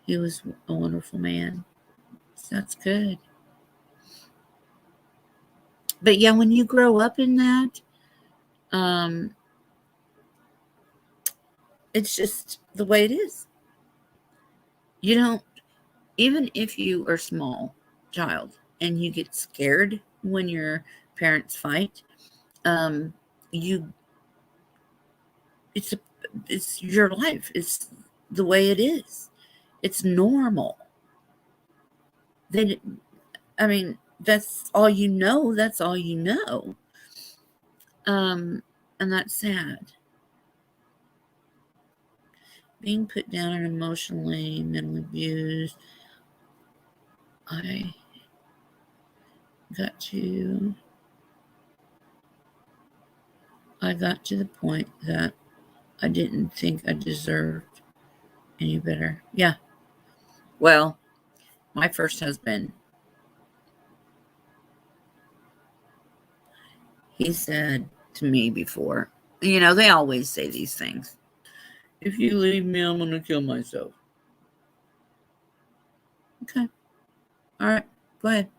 He was a wonderful man. So that's good. But yeah, when you grow up in that, um, it's just the way it is. You don't, even if you are small child and you get scared when your parents fight, um, you it's a, it's your life. It's the way it is. It's normal. They, I mean, that's all you know. That's all you know. And that's sad. Being put down and emotionally, mentally abused. I got to I got to the point that I didn't think I deserved any better. Yeah. Well, my first husband, he said to me before, they always say these things. If you leave me, I'm going to kill myself. Okay. All right. Go ahead.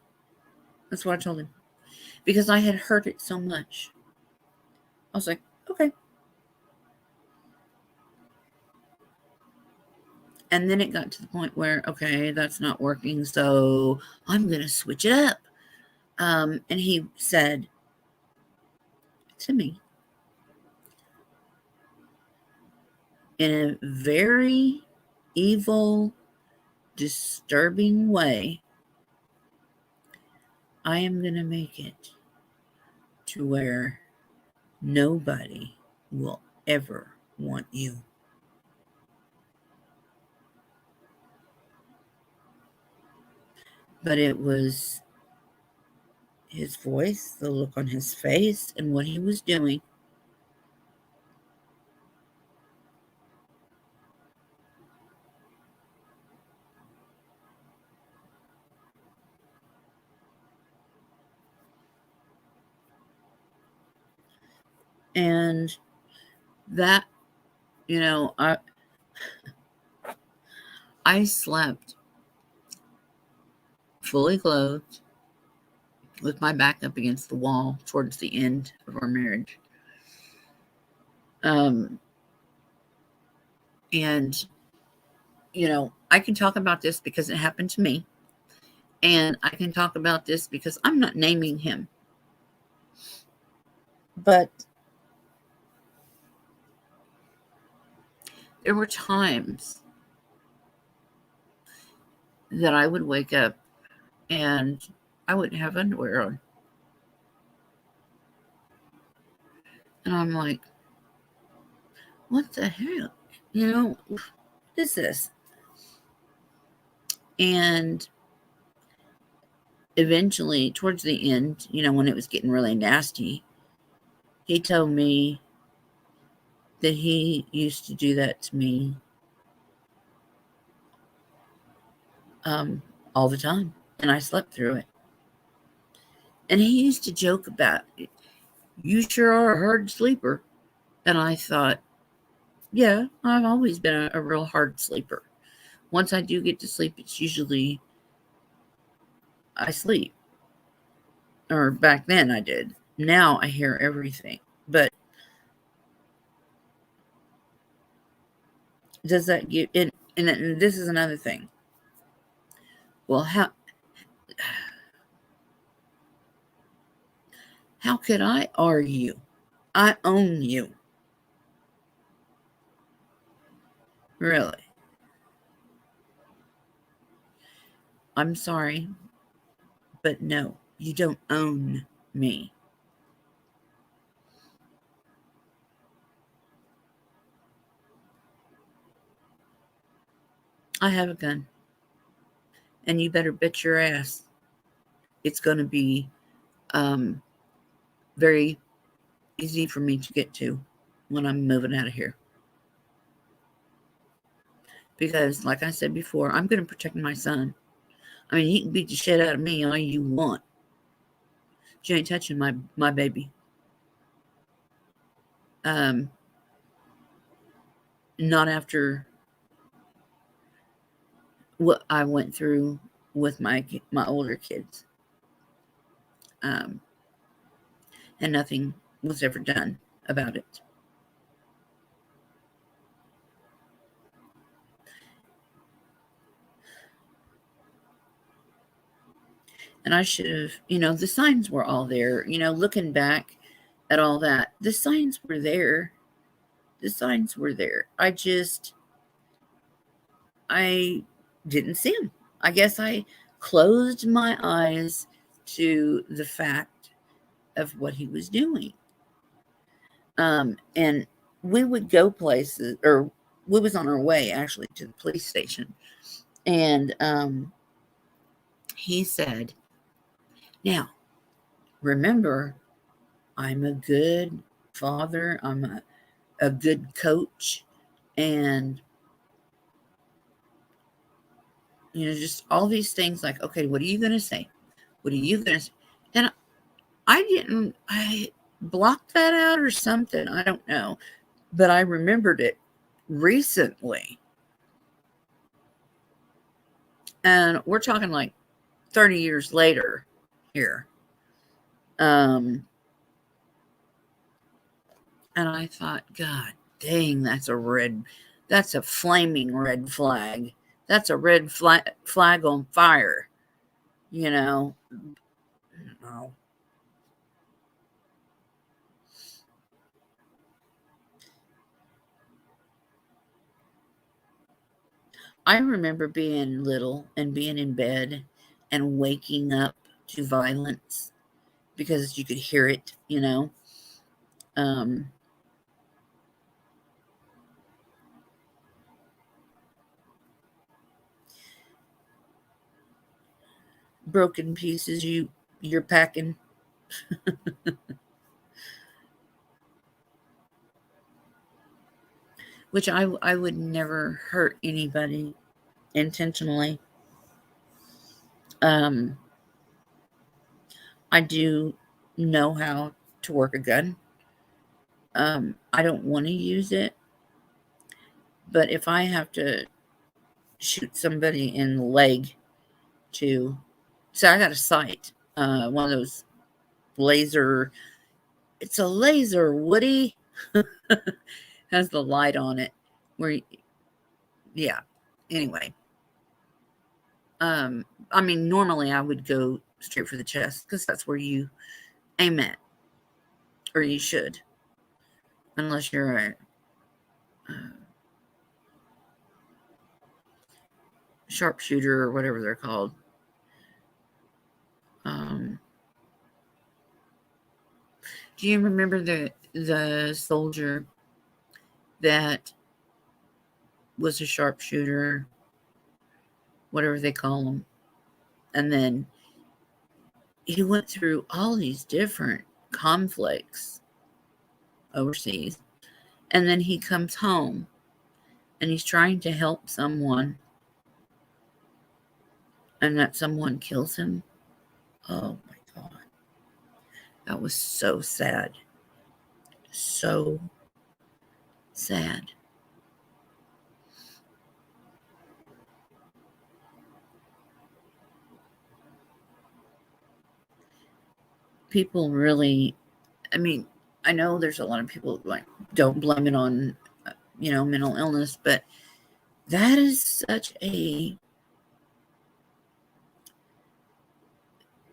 That's what I told him. Because I had heard it so much. I was like, okay. And then it got to the point where, okay, that's not working, so I'm going to switch it up. And he said to me, in a very evil, disturbing way, I am going to make it to where nobody will ever want you. But it was his voice, the look on his face, and what he was doing. And that, I slept fully clothed with my back up against the wall towards the end of our marriage. And, I can talk about this because it happened to me. And I can talk about this because I'm not naming him. But there were times that I would wake up and I wouldn't have underwear on. And I'm like, what the hell? What is this? And eventually, towards the end, when it was getting really nasty, he told me that he used to do that to me all the time. And I slept through it. And he used to joke about it. You sure are a hard sleeper. And I thought, yeah, I've always been a real hard sleeper. Once I do get to sleep, it's usually I sleep. Or back then I did. Now I hear everything. But does that give it? And this is another thing. Well, how could I argue? I own you. Really? I'm sorry, but no, you don't own me. I have a gun. And you better bet your ass it's going to be very easy for me to get to when I'm moving out of here. Because, like I said before, I'm going to protect my son. I mean, he can beat the shit out of me all you want. You ain't touching my baby. Not after what I went through with my older kids. And nothing was ever done about it. And I should have, the signs were all there. Looking back at all that, the signs were there. The signs were there. I didn't see them. I guess I closed my eyes to the fact of what he was doing. And we would go places, or we was on our way actually to the police station. And he said, now, remember, I'm a good father. I'm a good coach. And, just all these things like, okay, what are you going to say? What are you going to say? And I blocked that out or something. I don't know. But I remembered it recently. And we're talking like 30 years later here. And I thought, God dang, that's a flaming red flag. That's a red flag on fire. No. I remember being little and being in bed and waking up to violence because you could hear it, broken pieces you're packing. Which I would never hurt anybody intentionally. I do know how to work a gun. I don't want to use it, but if I have to shoot somebody in the leg so I got a sight, one of those laser, it's a laser, Woody, has the light on it, anyway. I mean, normally I would go straight for the chest because that's where you aim at, or you should, unless you're a sharpshooter or whatever they're called. Do you remember the soldier that was a sharpshooter, whatever they call them, and then he went through all these different conflicts overseas, and then he comes home and he's trying to help someone, and that someone kills him? Oh my God. That was so sad. So sad. People really, I mean, I know there's a lot of people like don't blame it on, mental illness, but that is such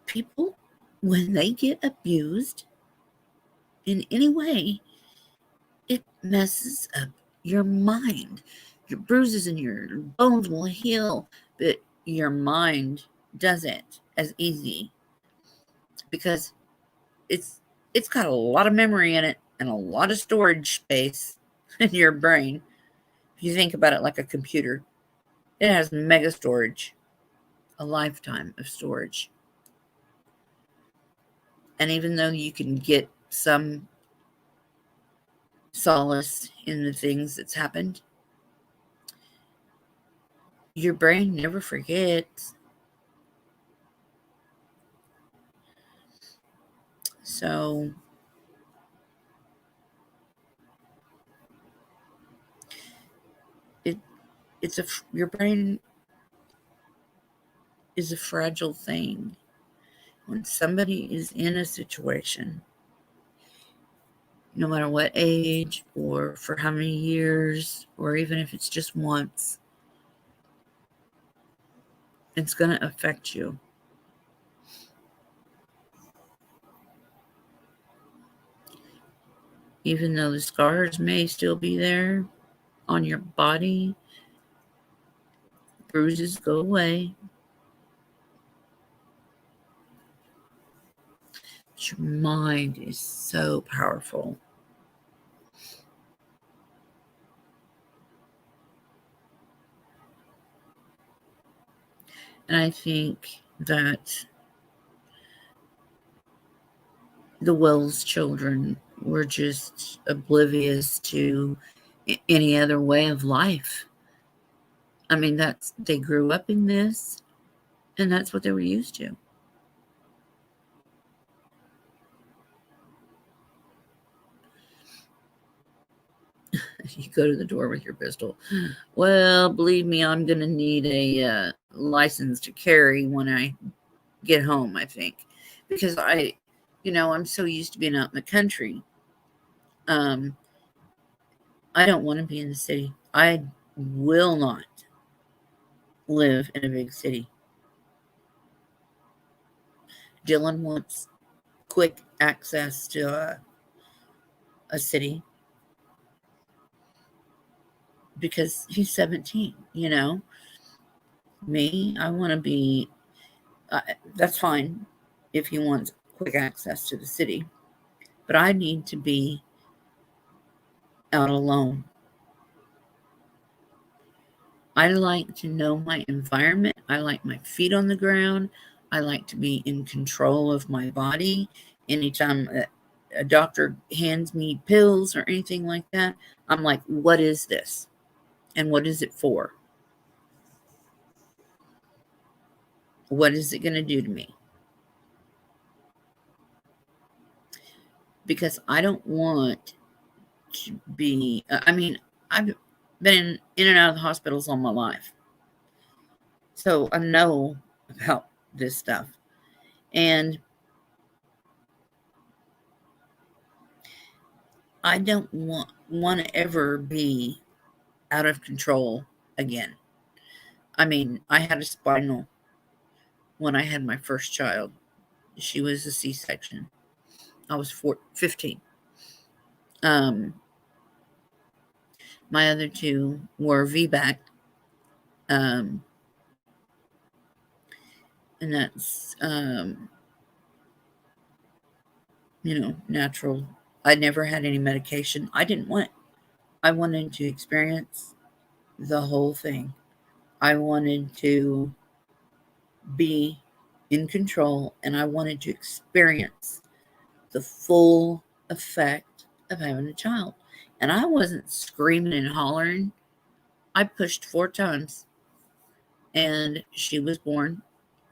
people, when they get abused in any way, it messes up your mind. Your bruises and your bones will heal, but your mind doesn't as easy because it's got a lot of memory in it and a lot of storage space in your brain. If you think about it like a computer, it has mega storage, a lifetime of storage. And even though you can get some solace in the things that's happened. Your brain never forgets. So it it's your brain is a fragile thing. When somebody is in a situation, no matter what age or for how many years, or even if it's just once, it's going to affect you. Even though the scars may still be there on your body, bruises go away. But your mind is so powerful. And I think that the Wells children were just oblivious to any other way of life. I mean, they grew up in this, and that's what they were used to. You go to the door with your pistol. Well, believe me, I'm going to need a license to carry when I get home, I think. Because I'm so used to being out in the country. I don't want to be in the city. I will not live in a big city. Dylan wants quick access to a city because he's 17, Me, I want to be, that's fine if he wants quick access to the city, but I need to be out alone. I like to know my environment. I like my feet on the ground. I like to be in control of my body. Anytime a doctor hands me pills or anything like that, I'm like, what is this? And what is it for? What is it going to do to me? Because I don't want to be, I've been in and out of the hospitals all my life. So I know about this stuff. And I don't want to ever be out of control again. I mean, I had a spinal when I had my first child. She was a C-section. I was 15. My other two were VBAC. And that's, natural. I never had any medication. I didn't want it. I wanted to experience the whole thing. I wanted to be in control, and I wanted to experience the full effect of having a child. And I wasn't screaming and hollering. I pushed 4 times, and she was born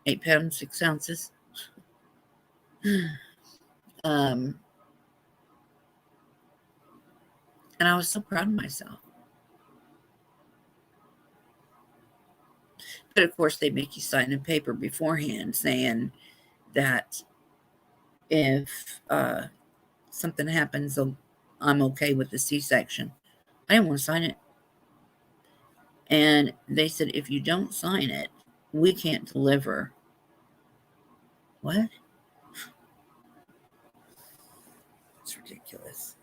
8 pounds, 6 ounces. And I was so proud of myself. But of course, they make you sign a paper beforehand saying that if something happens, I'm okay with the C-section. I didn't want to sign it. And they said, if you don't sign it, we can't deliver. What? It's ridiculous.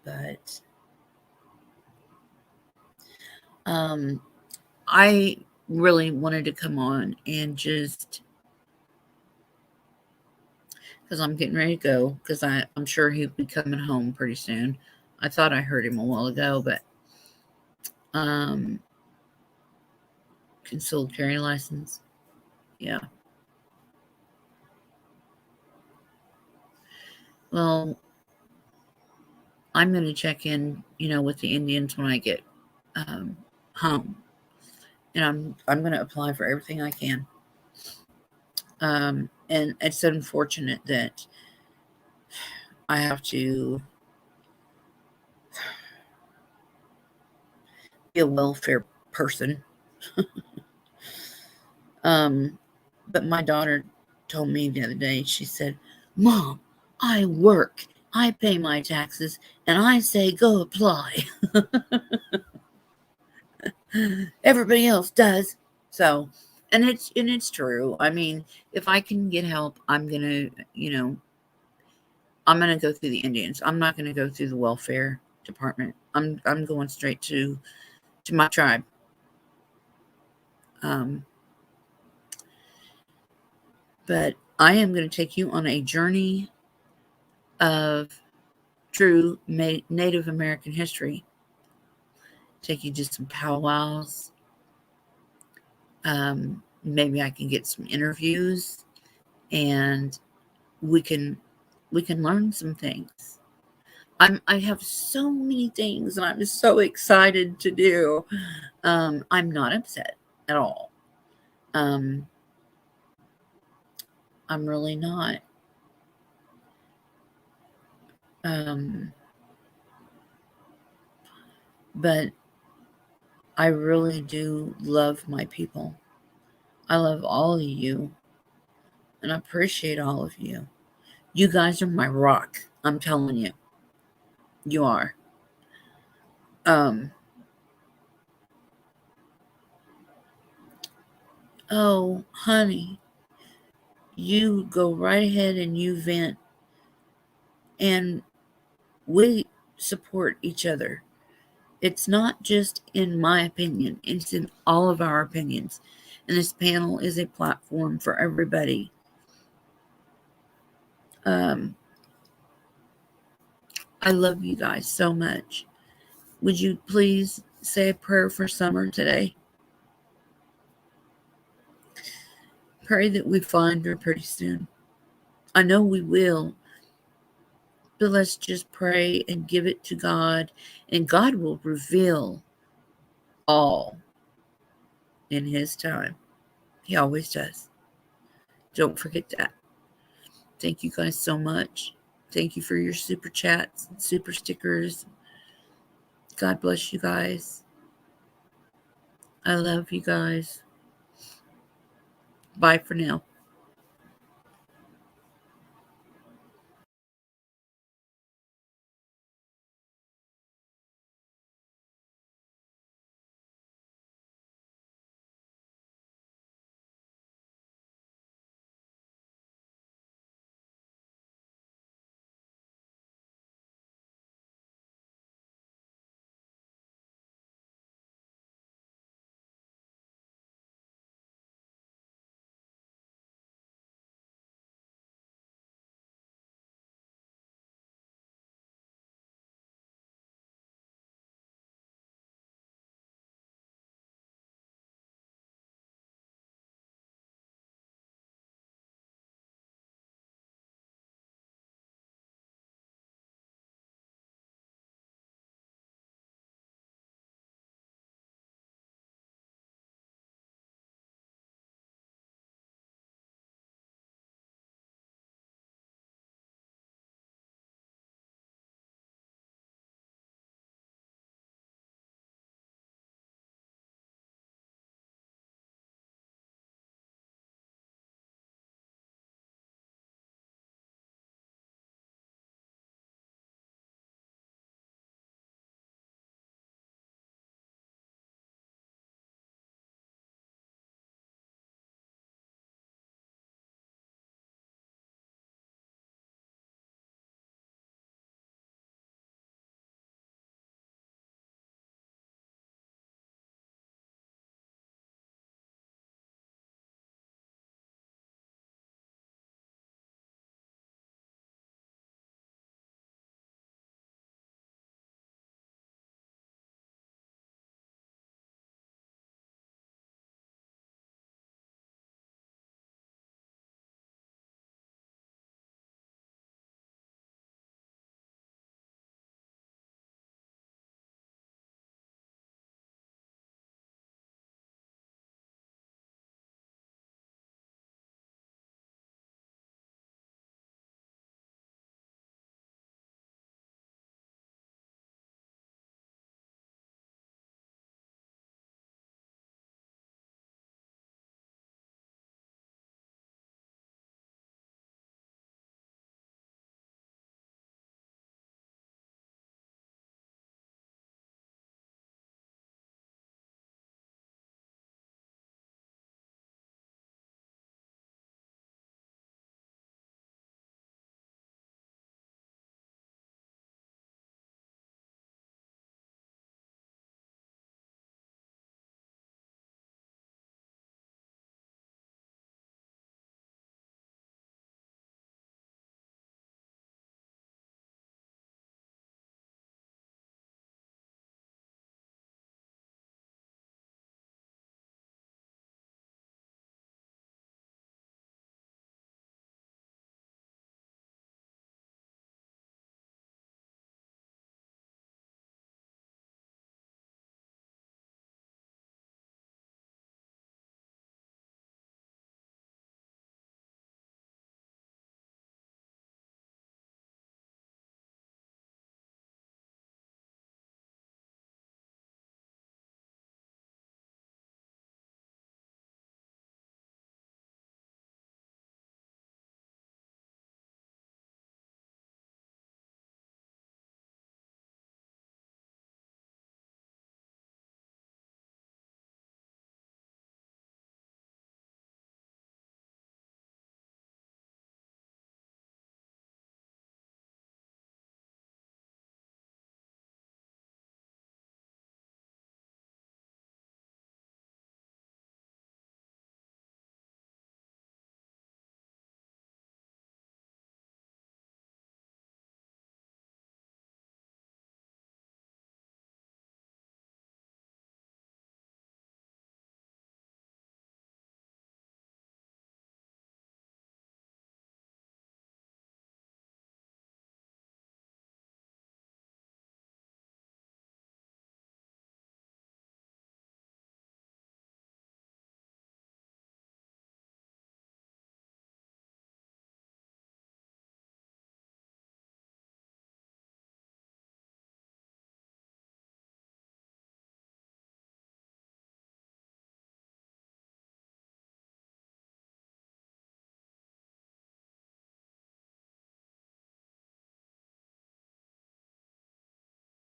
But I really wanted to come on and just, because I'm getting ready to go, because I'm sure he'll be coming home pretty soon. I thought I heard him a while ago, but concealed carry license. Yeah. Well, I'm going to check in, with the Indians when I get home, and I'm going to apply for everything I can. And it's unfortunate that I have to be a welfare person. But my daughter told me the other day, she said, Mom, I work, I pay my taxes, and I say go apply. Everybody else does. So, and it's true. I mean, if I can get help, I'm gonna go through the Indians. I'm not gonna go through the welfare department. I'm going straight to my tribe. But I am going to take you on a journey of true Native American history. Take you to some powwows. Maybe I can get some interviews, and we can learn some things. I have so many things, and I'm so excited to do. I'm not upset at all. I'm really not. But I really do love my people. I love all of you, and I appreciate all of you. You guys are my rock. I'm telling you. You are. Oh, honey, you go right ahead and you vent, and we support each other. It's not just in my opinion, it's in all of our opinions. And this panel is a platform for everybody. I love you guys so much. Would you please say a prayer for Summer today? Pray that we find her pretty soon. I know we will, but let's just pray and give it to God, and God will reveal all in His time. He always does. Don't forget that. Thank you guys so much. Thank you for your super chats and super stickers. God bless you guys. I love you guys. Bye for now.